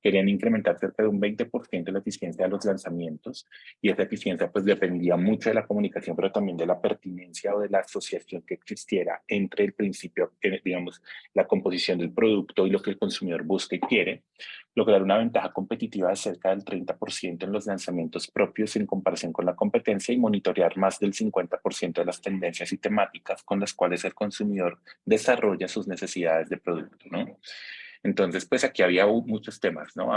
Querían incrementar cerca de un 20% la eficiencia de los lanzamientos y esa eficiencia pues dependía mucho de la comunicación, pero también de la pertinencia o de la asociación que existiera entre el principio, digamos, la composición del producto y lo que el consumidor busca y quiere, lograr una ventaja competitiva de cerca del 30% en los lanzamientos propios en comparación con la competencia y monitorear más del 50% de las tendencias y temáticas con las cuales el consumidor desarrolla sus necesidades de producto, ¿no? Entonces, pues aquí había muchos temas, ¿no?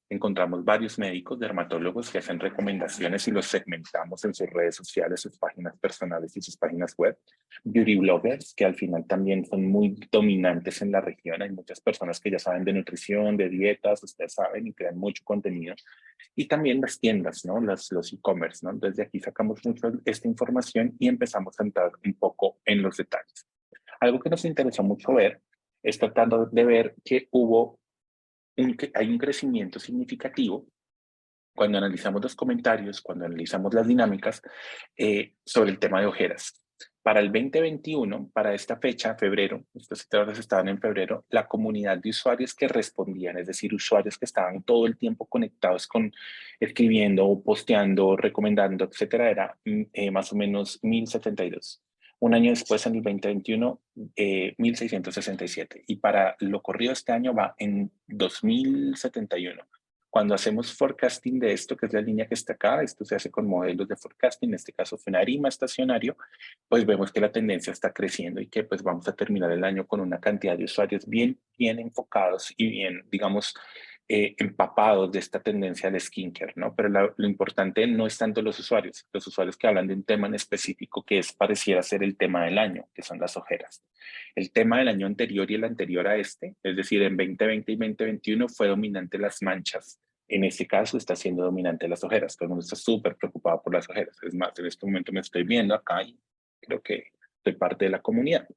Encontramos varios médicos, dermatólogos que hacen recomendaciones y los segmentamos en sus redes sociales, sus páginas personales y sus páginas web. Beauty bloggers, que al final también son muy dominantes en la región. Hay muchas personas que ya saben de nutrición, de dietas, ustedes saben, y crean mucho contenido. Y también las tiendas, ¿no? Los e-commerce, ¿no? Desde aquí sacamos mucho esta información y empezamos a entrar un poco en los detalles. Algo que nos interesó mucho ver es tratando de ver que hay un crecimiento significativo cuando analizamos los comentarios, cuando analizamos las dinámicas sobre el tema de ojeras. Para el 2021, para esta fecha, febrero, estos citados estaban en febrero, la comunidad de usuarios que respondían, es decir, usuarios que estaban todo el tiempo conectados con escribiendo, posteando, recomendando, etcétera, era más o menos 1072. Un año después, en el 2021, 1667. Y para lo corrido este año va en 2071. Cuando hacemos forecasting de esto, que es la línea que está acá, esto se hace con modelos de forecasting, en este caso fue un ARIMA estacionario, pues vemos que la tendencia está creciendo y que pues vamos a terminar el año con una cantidad de usuarios bien enfocados y bien, digamos, empapados de esta tendencia al skincare, ¿no? Pero lo importante no es tanto los usuarios que hablan de un tema en específico que pareciera ser el tema del año, que son las ojeras. El tema del año anterior y el anterior a este, es decir, en 2020 y 2021 fue dominante las manchas. En este caso está siendo dominante las ojeras. Todo el mundo está súper preocupado por las ojeras. Es más, en este momento me estoy viendo acá y creo que soy parte de la comunidad.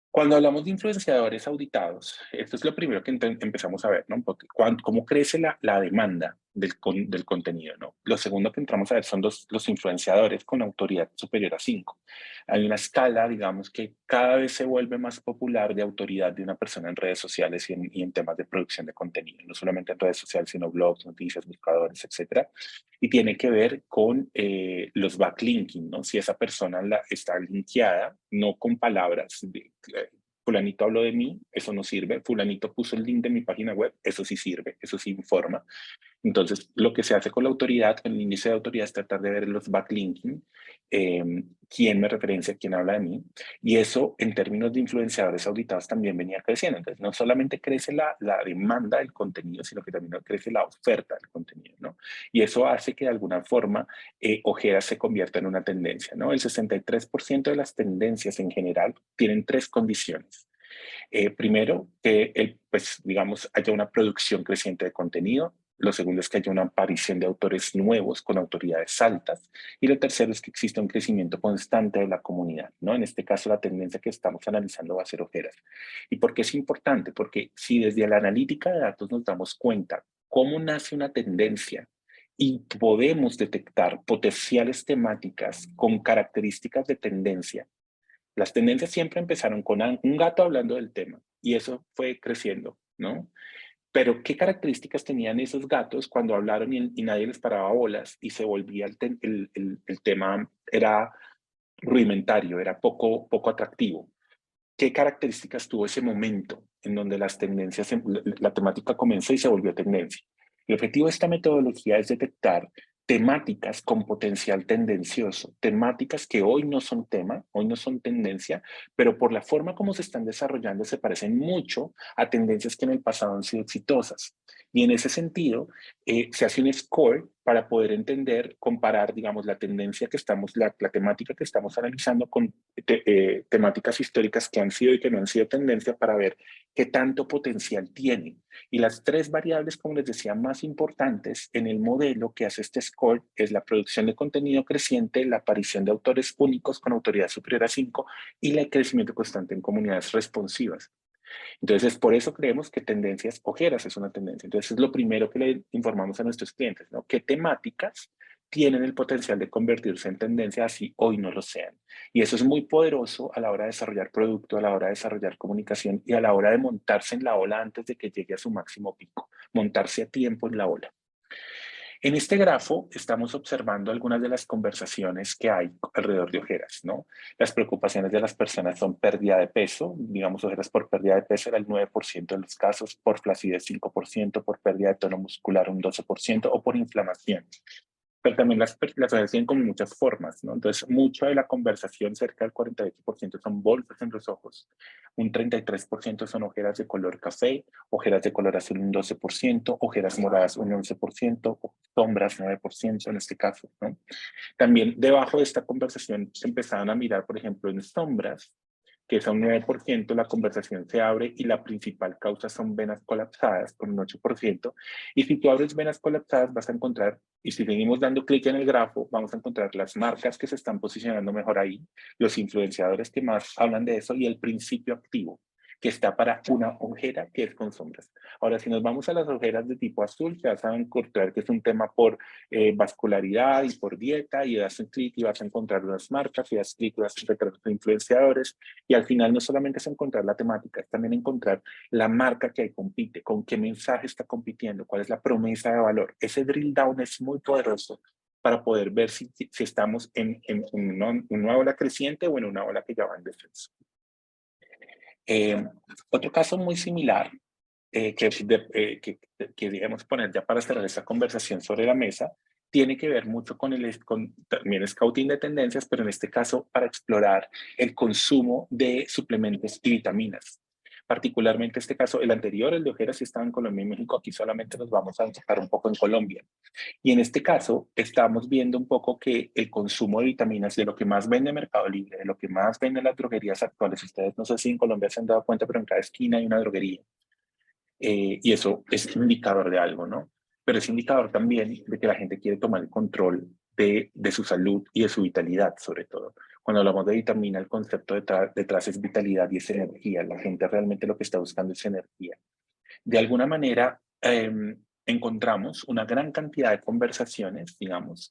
Cuando hablamos de influenciadores auditados, esto es lo primero que empezamos a ver, ¿no? Porque cómo crece la demanda del contenido, ¿no? Lo segundo que entramos a ver son los influenciadores con autoridad superior a 5. Hay una escala, digamos, que cada vez se vuelve más popular de autoridad de una persona en redes sociales y en temas de producción de contenido, no solamente en redes sociales, sino blogs, noticias, buscadores, etcétera. Y tiene que ver con los backlinking, ¿no? Si esa persona está linkeada, no con palabras, fulanito habló de mí, eso no sirve, fulanito puso el link de mi página web, eso sí sirve, eso sí informa. Entonces, lo que se hace con la autoridad, con el índice de autoridad, es tratar de ver los backlinking, quién me referencia, quién habla de mí, y eso en términos de influenciadores auditados también venía creciendo. Entonces, no solamente crece la demanda del contenido, sino que también crece la oferta del contenido, ¿no? Y eso hace que de alguna forma Ojeras se convierta en una tendencia, ¿no? El 63% de las tendencias en general tienen tres condiciones. Primero, que pues, digamos, haya una producción creciente de contenido. Lo segundo es que haya una aparición de autores nuevos con autoridades altas. Y lo tercero es que exista un crecimiento constante de la comunidad, ¿no? En este caso, la tendencia que estamos analizando va a ser Ojeras. ¿Y por qué es importante? Porque si desde la analítica de datos nos damos cuenta cómo nace una tendencia y podemos detectar potenciales temáticas con características de tendencia. Las tendencias siempre empezaron con un gato hablando del tema y eso fue creciendo, ¿no? Pero ¿qué características tenían esos gatos cuando hablaron y nadie les paraba bolas y se volvía el tema, era rudimentario, era poco atractivo? ¿Qué características tuvo ese momento en donde las tendencias, la temática comenzó y se volvió tendencia? El objetivo de esta metodología es detectar temáticas con potencial tendencioso, temáticas que hoy no son tema, hoy no son tendencia, pero por la forma como se están desarrollando se parecen mucho a tendencias que en el pasado han sido exitosas. Y en ese sentido, se hace un score para poder entender, comparar, digamos, la tendencia que estamos, la temática que estamos analizando con temáticas históricas que han sido y que no han sido tendencia para ver qué tanto potencial tienen. Y las tres variables, como les decía, más importantes en el modelo que hace este score es la producción de contenido creciente, la aparición de autores únicos con autoridad superior a 5 y el crecimiento constante en comunidades responsivas. Entonces, por eso creemos que tendencias, Ojeras es una tendencia. Entonces, es lo primero que le informamos a nuestros clientes, ¿no? ¿Qué temáticas tienen el potencial de convertirse en tendencia así hoy no lo sean? Y eso es muy poderoso a la hora de desarrollar producto, a la hora de desarrollar comunicación y a la hora de montarse en la ola antes de que llegue a su máximo pico, montarse a tiempo en la ola. En este grafo estamos observando algunas de las conversaciones que hay alrededor de Ojeras, ¿no? Las preocupaciones de las personas son pérdida de peso, digamos Ojeras por pérdida de peso era el 9% de los casos, por flacidez 5%, por pérdida de tono muscular un 12% o por inflamación. Pero también las tienen como muchas formas, ¿no? Entonces, mucha de la conversación, cerca del 48% son bolsas en los ojos, un 33% son ojeras de color café, ojeras de color azul un 12%, ojeras moradas un 11%, sombras 9% en este caso, ¿no? También debajo de esta conversación se empezaban a mirar, por ejemplo, en sombras, que es un 9%, la conversación se abre y la principal causa son venas colapsadas, con un 8%. Y si tú abres venas colapsadas, vas a encontrar, y si seguimos dando clic en el grafo, vamos a encontrar las marcas que se están posicionando mejor ahí, los influenciadores que más hablan de eso y el principio activo, que está para una ojera que es con sombras. Ahora, si nos vamos a las ojeras de tipo azul, ya vas a encontrar que es un tema por vascularidad y por dieta, y das un clic y vas a encontrar unas marcas, y das clic y vas a encontrar influenciadores, y al final no solamente es encontrar la temática, es también encontrar la marca que ahí compite, con qué mensaje está compitiendo, cuál es la promesa de valor. Ese drill down es muy poderoso para poder ver si estamos en una ola creciente o en una ola que ya va en descenso. Otro caso muy similar que digamos poner ya para cerrar esta conversación sobre la mesa, tiene que ver mucho con también scouting de tendencias, pero en este caso para explorar el consumo de suplementos y vitaminas. Particularmente este caso, el anterior, el de Ojeras, sí estaba en Colombia y México, aquí solamente nos vamos a enfocar un poco en Colombia. Y en este caso, estamos viendo un poco que el consumo de vitaminas, de lo que más vende Mercado Libre, de lo que más vende las droguerías actuales, ustedes no sé si en Colombia se han dado cuenta, pero en cada esquina hay una droguería. Y eso es indicador de algo, ¿no? Pero es indicador también de que la gente quiere tomar el control de su salud y de su vitalidad, sobre todo. Cuando hablamos de vitamina, el concepto detrás es vitalidad y es energía. La gente realmente lo que está buscando es energía. De alguna manera, encontramos una gran cantidad de conversaciones, digamos,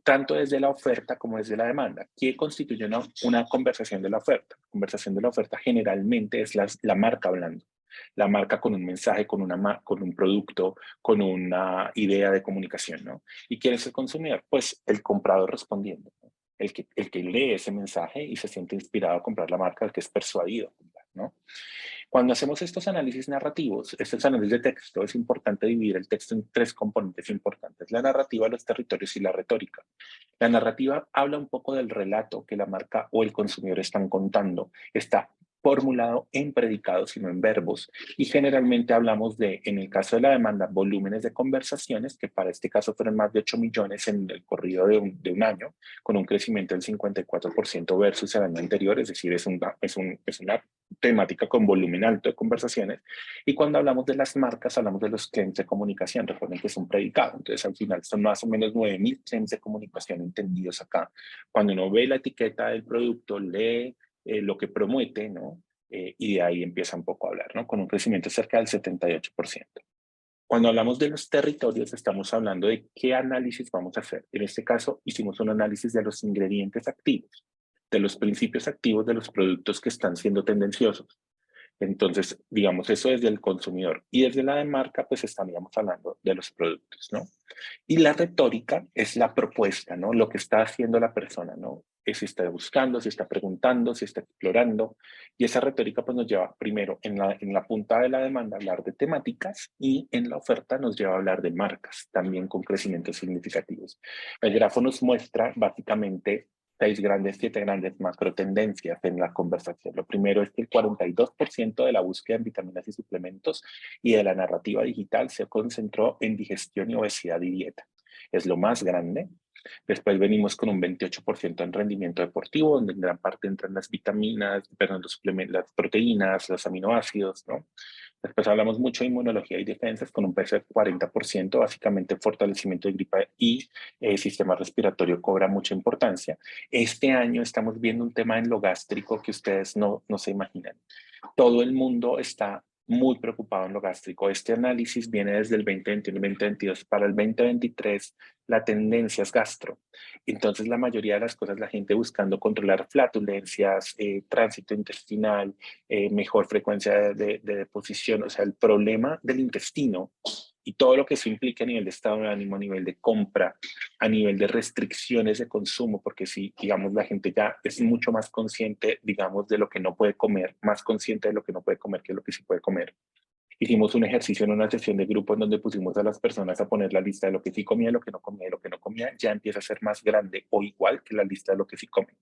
tanto desde la oferta como desde la demanda. ¿Qué constituye una conversación de la oferta? La conversación de la oferta generalmente es la marca hablando. La marca con un mensaje, con un producto, con una idea de comunicación, ¿no? ¿Y quién es el consumidor? Pues el comprador respondiendo, ¿no? El que lee ese mensaje y se siente inspirado a comprar la marca, el que es persuadido, ¿no? Cuando hacemos estos análisis narrativos, estos análisis de texto, es importante dividir el texto en tres componentes importantes: la narrativa, los territorios y la retórica. La narrativa habla un poco del relato que la marca o el consumidor están contando. Está formulado en predicados y no en verbos. Y generalmente hablamos de, en el caso de la demanda, volúmenes de conversaciones, que para este caso fueron más de 8 millones en el corrido de un año, con un crecimiento del 54% versus el año anterior, es decir, es una temática con volumen alto de conversaciones. Y cuando hablamos de las marcas, hablamos de los claims de comunicación. Recuerden que es un predicado. Entonces, al final son más o menos 9.000 claims de comunicación entendidos acá. Cuando uno ve la etiqueta del producto, lee lo que promete, ¿no? Y de ahí empieza un poco a hablar, ¿no? Con un crecimiento cerca del 78%. Cuando hablamos de los territorios, estamos hablando de qué análisis vamos a hacer. En este caso, hicimos un análisis de los ingredientes activos, de los principios activos de los productos que están siendo tendenciosos. Entonces, digamos, eso desde el consumidor. Y desde la de marca, pues estaríamos hablando de los productos, ¿no? Y la retórica es la propuesta, ¿no? Lo que está haciendo la persona, ¿no? Si está buscando, si está preguntando, si está explorando. Y esa retórica pues nos lleva primero en la punta de la demanda a hablar de temáticas, y en la oferta nos lleva a hablar de marcas, también con crecimientos significativos. El grafo nos muestra básicamente siete grandes macro tendencias en la conversación. Lo primero es que el 42% de la búsqueda en vitaminas y suplementos y de la narrativa digital se concentró en digestión y obesidad y dieta. Es lo más grande. Después venimos con un 28% en rendimiento deportivo, donde en gran parte entran las vitaminas, perdón, los suplementos, las proteínas, los aminoácidos, ¿no? Después hablamos mucho de inmunología y defensas con un peso del 40%, básicamente fortalecimiento de gripa y sistema respiratorio cobra mucha importancia. Este año estamos viendo un tema en lo gástrico que ustedes no se imaginan. Todo el mundo está muy preocupado en lo gástrico. Este análisis viene desde el 2021 y 2022. Para el 2023, la tendencia es gastro. Entonces, la mayoría de las cosas, la gente buscando controlar flatulencias, tránsito intestinal, mejor frecuencia de deposición, o sea, el problema del intestino y todo lo que eso implica a nivel de estado de ánimo, a nivel de compra, a nivel de restricciones de consumo, porque si, digamos, la gente ya es mucho más consciente, digamos, de lo que no puede comer, más consciente de lo que no puede comer que lo que sí puede comer. Hicimos un ejercicio en una sesión de grupo en donde pusimos a las personas a poner la lista de lo que sí comía, lo que no comía y lo que no comía, ya empieza a ser más grande o igual que la lista de lo que sí comen.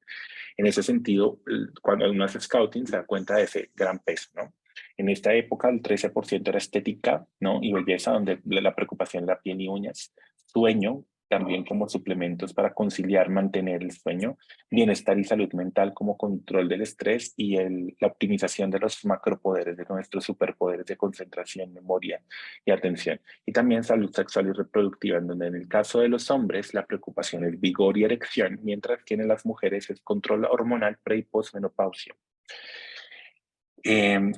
En ese sentido, cuando uno hace scouting se da cuenta de ese gran peso, ¿no? En esta época el 13% era estética, ¿no? Y belleza, donde la preocupación era piel y uñas, sueño, también como suplementos para conciliar, mantener el sueño, bienestar y salud mental como control del estrés y la optimización de los macropoderes, de nuestros superpoderes de concentración, memoria y atención. Y también salud sexual y reproductiva, en donde en el caso de los hombres la preocupación es vigor y erección, mientras que en las mujeres es control hormonal pre y postmenopausia.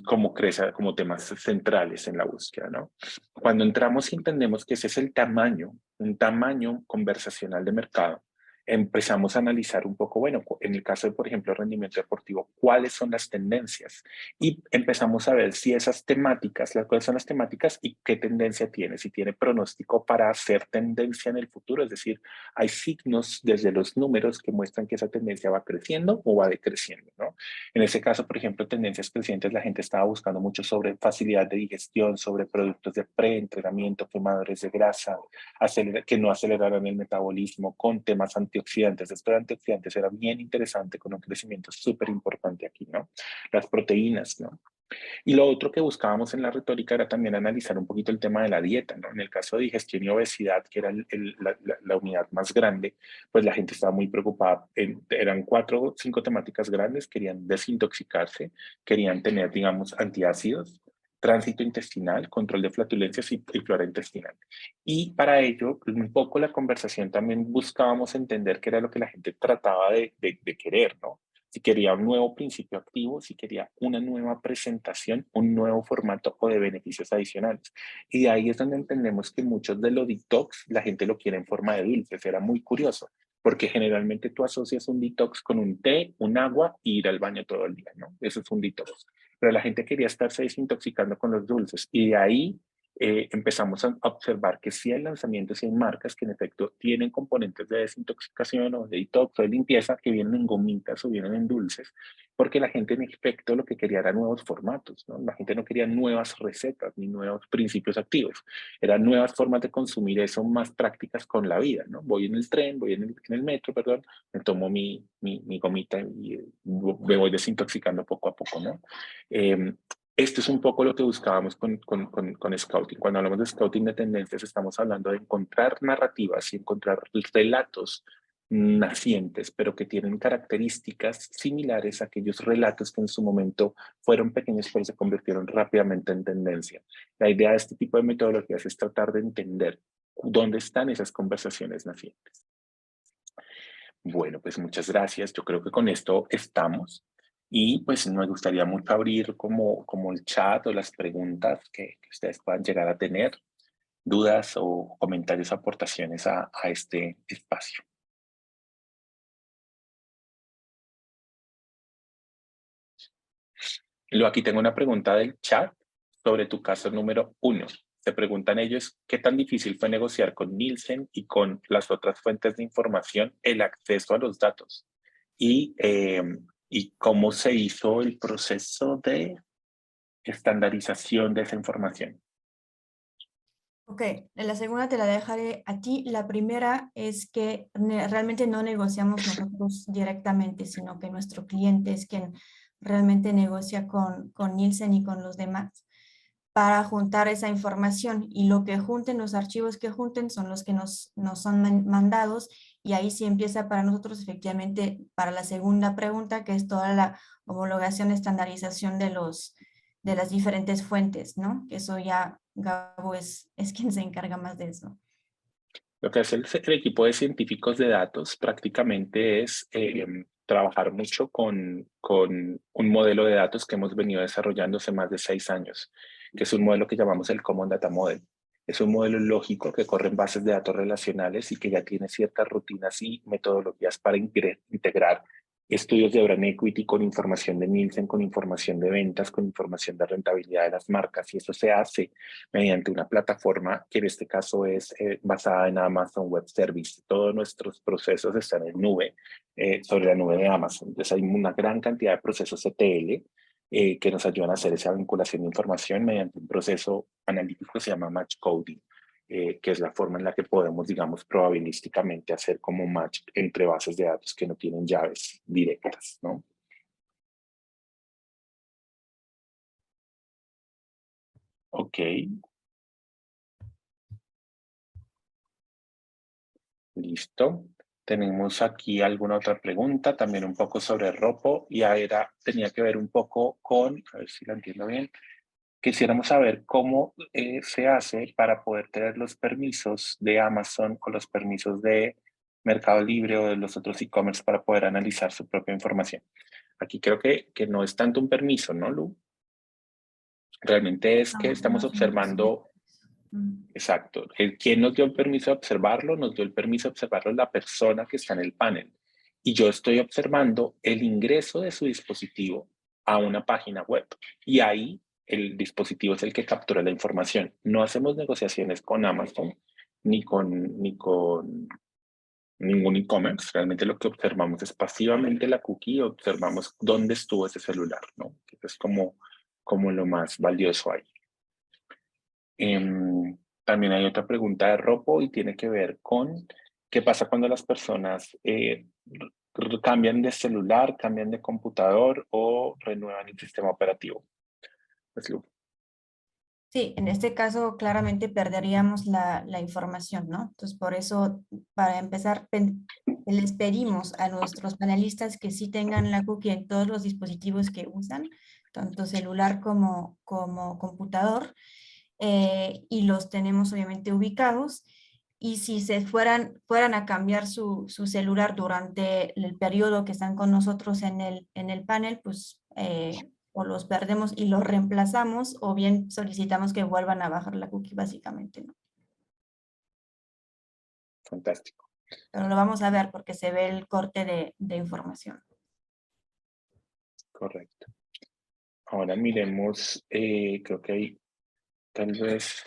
Como temas centrales en la búsqueda, ¿no? Cuando entramos y entendemos que ese es el tamaño, un tamaño conversacional de mercado, empezamos a analizar un poco, bueno, en el caso de, por ejemplo, rendimiento deportivo, cuáles son las tendencias, y empezamos a ver si esas temáticas, cuáles son las temáticas y qué tendencia tiene, si tiene pronóstico para hacer tendencia en el futuro, es decir, hay signos desde los números que muestran que esa tendencia va creciendo o va decreciendo, ¿no? En ese caso, por ejemplo, tendencias crecientes, la gente estaba buscando mucho sobre facilidad de digestión, sobre productos de preentrenamiento, quemadores de grasa, que no aceleraran el metabolismo, con temas antioxidantes. Esto de antioxidantes era bien interesante, con un crecimiento súper importante aquí, ¿no? Las proteínas, ¿no? Y lo otro que buscábamos en la retórica era también analizar un poquito el tema de la dieta, ¿no? En el caso de digestión y obesidad, que era la unidad más grande, pues la gente estaba muy preocupada. Eran 4 o 5 temáticas grandes: querían desintoxicarse, querían tener, digamos, antiácidos, tránsito intestinal, control de flatulencias y flora intestinal. Y para ello, pues, un poco la conversación también buscábamos entender qué era lo que la gente trataba de querer, ¿no? Si quería un nuevo principio activo, si quería una nueva presentación, un nuevo formato o de beneficios adicionales. Y de ahí es donde entendemos que muchos de los detox la gente lo quiere en forma de dulces. Era muy curioso, porque generalmente tú asocias un detox con un té, un agua y ir al baño todo el día, ¿no? Eso es un detox. Pero la gente quería estarse desintoxicando con los dulces. Y de ahí empezamos a observar que sí hay lanzamientos y hay marcas que en efecto tienen componentes de desintoxicación o de detox o de limpieza que vienen en gomitas o vienen en dulces, porque la gente en efecto lo que quería era nuevos formatos, ¿no? La gente no quería nuevas recetas ni nuevos principios activos, eran nuevas formas de consumir eso más prácticas con la vida, ¿no? Voy en el tren, voy en el metro, perdón, me tomo mi gomita y me voy desintoxicando poco a poco, ¿no? Esto es un poco lo que buscábamos con Scouting. Cuando hablamos de Scouting de tendencias, estamos hablando de encontrar narrativas y encontrar relatos nacientes, pero que tienen características similares a aquellos relatos que en su momento fueron pequeños, pero se convirtieron rápidamente en tendencia. La idea de este tipo de metodologías es tratar de entender dónde están esas conversaciones nacientes. Bueno, pues muchas gracias. Yo creo que con esto estamos. Y pues me gustaría mucho abrir como el chat o las preguntas que ustedes puedan llegar a tener, dudas o comentarios, aportaciones a este espacio. Luego aquí tengo una pregunta del chat sobre tu caso número 1. Se preguntan ellos, ¿qué tan difícil fue negociar con Nielsen y con las otras fuentes de información el acceso a los datos? Y cómo se hizo el proceso de estandarización de esa información. Ok, la segunda te la dejaré a ti. La primera es que realmente no negociamos nosotros directamente, sino que nuestro cliente es quien realmente negocia con Nielsen y con los demás para juntar esa información, y lo que junten, los archivos que junten son los que nos son mandados, y ahí sí empieza para nosotros efectivamente para la segunda pregunta, que es toda la homologación, estandarización de las diferentes fuentes, ¿no? Que eso ya Gabo es quien se encarga más de eso. Lo que hace el equipo de científicos de datos prácticamente es trabajar mucho con un modelo de datos que hemos venido desarrollando hace más de 6 años, que es un modelo que llamamos el Common Data Model. Es un modelo lógico que corre en bases de datos relacionales y que ya tiene ciertas rutinas y metodologías para integrar estudios de brand equity con información de Nielsen, con información de ventas, con información de rentabilidad de las marcas. Y eso se hace mediante una plataforma que en este caso es basada en Amazon Web Service. Todos nuestros procesos están en nube, sobre la nube de Amazon. Entonces hay una gran cantidad de procesos ETL que nos ayudan a hacer esa vinculación de información mediante un proceso analítico que se llama Match Coding. Que es la forma en la que podemos, digamos, probabilísticamente hacer como match entre bases de datos que no tienen llaves directas, ¿no? Ok. Listo. Tenemos aquí alguna otra pregunta, también un poco sobre Ropo, y tenía que ver un poco con, a ver si la entiendo bien, quisiéramos saber cómo se hace para poder tener los permisos de Amazon o los permisos de Mercado Libre o de los otros e-commerce para poder analizar su propia información. Aquí creo que no es tanto un permiso, ¿no, Lu? Realmente es que No, estamos no somos. observando. Exacto. ¿Quién nos dio el permiso de observarlo? Nos dio el permiso de observarlo la persona que está en el panel. Y yo estoy observando el ingreso de su dispositivo a una página web. Y ahí el dispositivo es el que captura la información. No hacemos negociaciones con Amazon ni con ningún e-commerce. Realmente lo que observamos es pasivamente la cookie y observamos dónde estuvo ese celular, ¿no? Que es como lo más valioso ahí. También hay otra pregunta de Ropo y tiene que ver con qué pasa cuando las personas cambian de celular, cambian de computador o renuevan el sistema operativo. Pues, Lu. Sí, en este caso claramente perderíamos la información, ¿no? Entonces, por eso, para empezar, les pedimos a nuestros panelistas que sí tengan la cookie en todos los dispositivos que usan, tanto celular como computador, y los tenemos obviamente ubicados. Y si se fueran a cambiar su celular durante el periodo que están con nosotros en el panel, pues o los perdemos y los reemplazamos, o bien solicitamos que vuelvan a bajar la cookie básicamente, ¿no? Fantástico. Pero lo vamos a ver porque se ve el corte de información. Correcto. Ahora miremos, creo que hay tal vez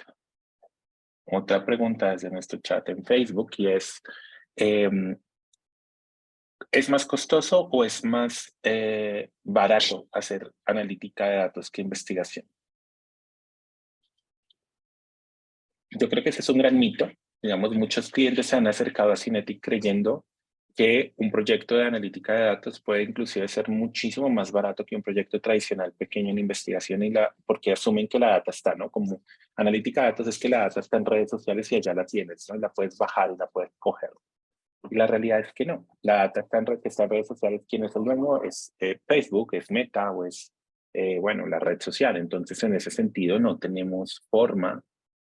otra pregunta desde nuestro chat en Facebook y em, ¿es más costoso o es más barato hacer analítica de datos que investigación? Yo creo que ese es un gran mito. Digamos, muchos clientes se han acercado a Cinetic creyendo que un proyecto de analítica de datos puede inclusive ser muchísimo más barato que un proyecto tradicional pequeño en investigación porque asumen que la data está, ¿no? Como analítica de datos es que la data está en redes sociales y allá la tienes, ¿no? La puedes bajar y la puedes coger. Y la realidad es que no. La data está en redes sociales. ¿Quién es el dueño? Es Facebook, es Meta o es, bueno, la red social. Entonces, en ese sentido, no tenemos forma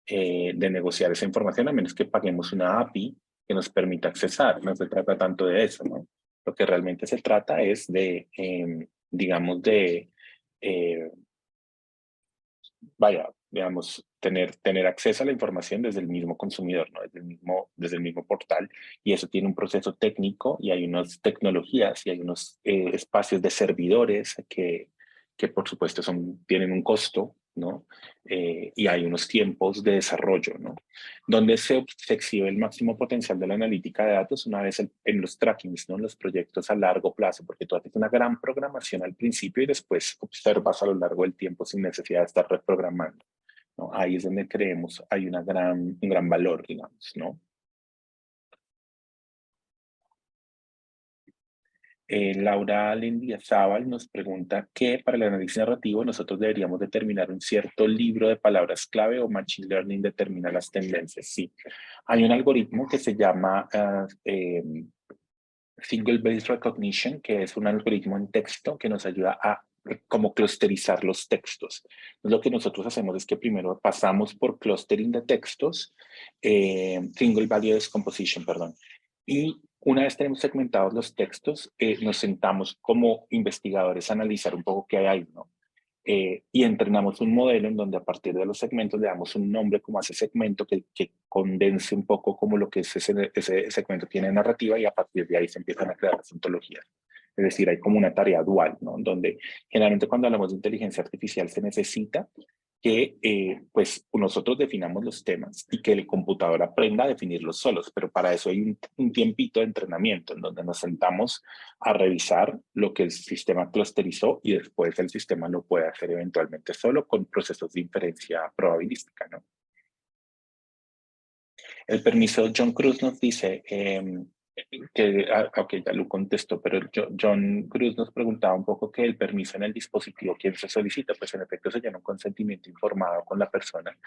de negociar esa información a menos que paguemos una API que nos permita accesar. No se trata tanto de eso, ¿no? Lo que realmente se trata es de, digamos, eh, digamos, tener acceso a la información desde el mismo consumidor, ¿no? Desde el mismo portal, y eso tiene un proceso técnico y hay unas tecnologías y hay unos espacios de servidores que por supuesto tienen un costo, ¿no? Y hay unos tiempos de desarrollo, ¿no? Donde se exhibe el máximo potencial de la analítica de datos una vez en los trackings, ¿no? En los proyectos a largo plazo, porque tú haces una gran programación al principio y después observas a lo largo del tiempo sin necesidad de estar reprogramando, ¿no? Ahí es donde creemos hay un gran valor, digamos, ¿no? Laura Lendiazábal nos pregunta que para el análisis narrativo nosotros deberíamos determinar un cierto libro de palabras clave o Machine Learning determina las tendencias. Sí, hay un algoritmo que se llama Single Base Recognition, que es un algoritmo en texto que nos ayuda a como clusterizar los textos. Entonces, lo que nosotros hacemos es que primero pasamos por clustering de textos, Single Value Decomposition, perdón, y una vez tenemos segmentados los textos, nos sentamos como investigadores a analizar un poco qué hay ahí, ¿no? Y entrenamos un modelo en donde a partir de los segmentos le damos un nombre como a ese segmento que condense un poco como lo que ese segmento tiene narrativa y a partir de ahí se empiezan a crear las ontologías. Es decir, hay como una tarea dual, ¿no? Donde generalmente cuando hablamos de inteligencia artificial se necesita que pues nosotros definamos los temas y que el computador aprenda a definirlos solos, pero para eso hay un tiempito de entrenamiento en donde nos sentamos a revisar lo que el sistema clusterizó y después el sistema lo puede hacer eventualmente solo con procesos de inferencia probabilística, ¿no? El permiso, John Cruz nos dice ok, ya lo contestó, pero John Cruz nos preguntaba un poco que el permiso en el dispositivo, ¿quién se solicita? Pues en efecto se llena un consentimiento informado con la persona.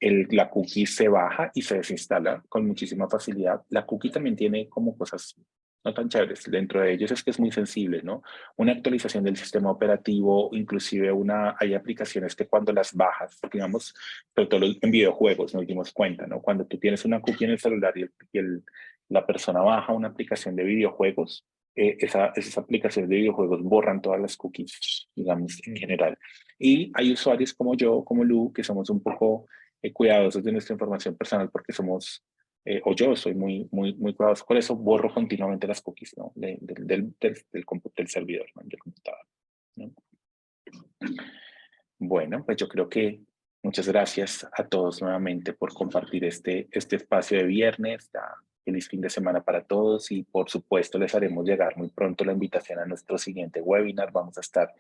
La cookie se baja y se desinstala con muchísima facilidad. La cookie también tiene como cosas no tan chéveres. Dentro de ellos es que es muy sensible, ¿no? Una actualización del sistema operativo, inclusive hay aplicaciones que cuando las bajas, digamos, sobre todo en videojuegos nos dimos cuenta, ¿no? Cuando tú tienes una cookie en el celular la persona baja una aplicación de videojuegos, esas aplicaciones de videojuegos borran todas las cookies, digamos, en general. Y hay usuarios como yo, como Lu, que somos un poco cuidadosos de nuestra información personal porque o yo soy muy cuidadoso con eso, borro continuamente las cookies, ¿no? Del servidor, ¿no? Del computador, ¿no? Bueno, pues yo creo que muchas gracias a todos nuevamente por compartir este espacio de viernes. Feliz fin de semana para todos y por supuesto les haremos llegar muy pronto la invitación a nuestro siguiente webinar. Vamos a estar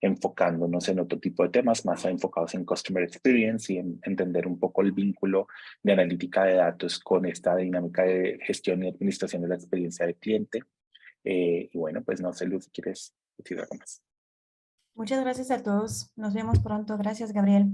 enfocándonos en otro tipo de temas más enfocados en Customer Experience y en entender un poco el vínculo de analítica de datos con esta dinámica de gestión y administración de la experiencia del cliente. Y bueno, pues no sé, Luz, ¿quieres decir algo más? Muchas gracias a todos. Nos vemos pronto. Gracias, Gabriel.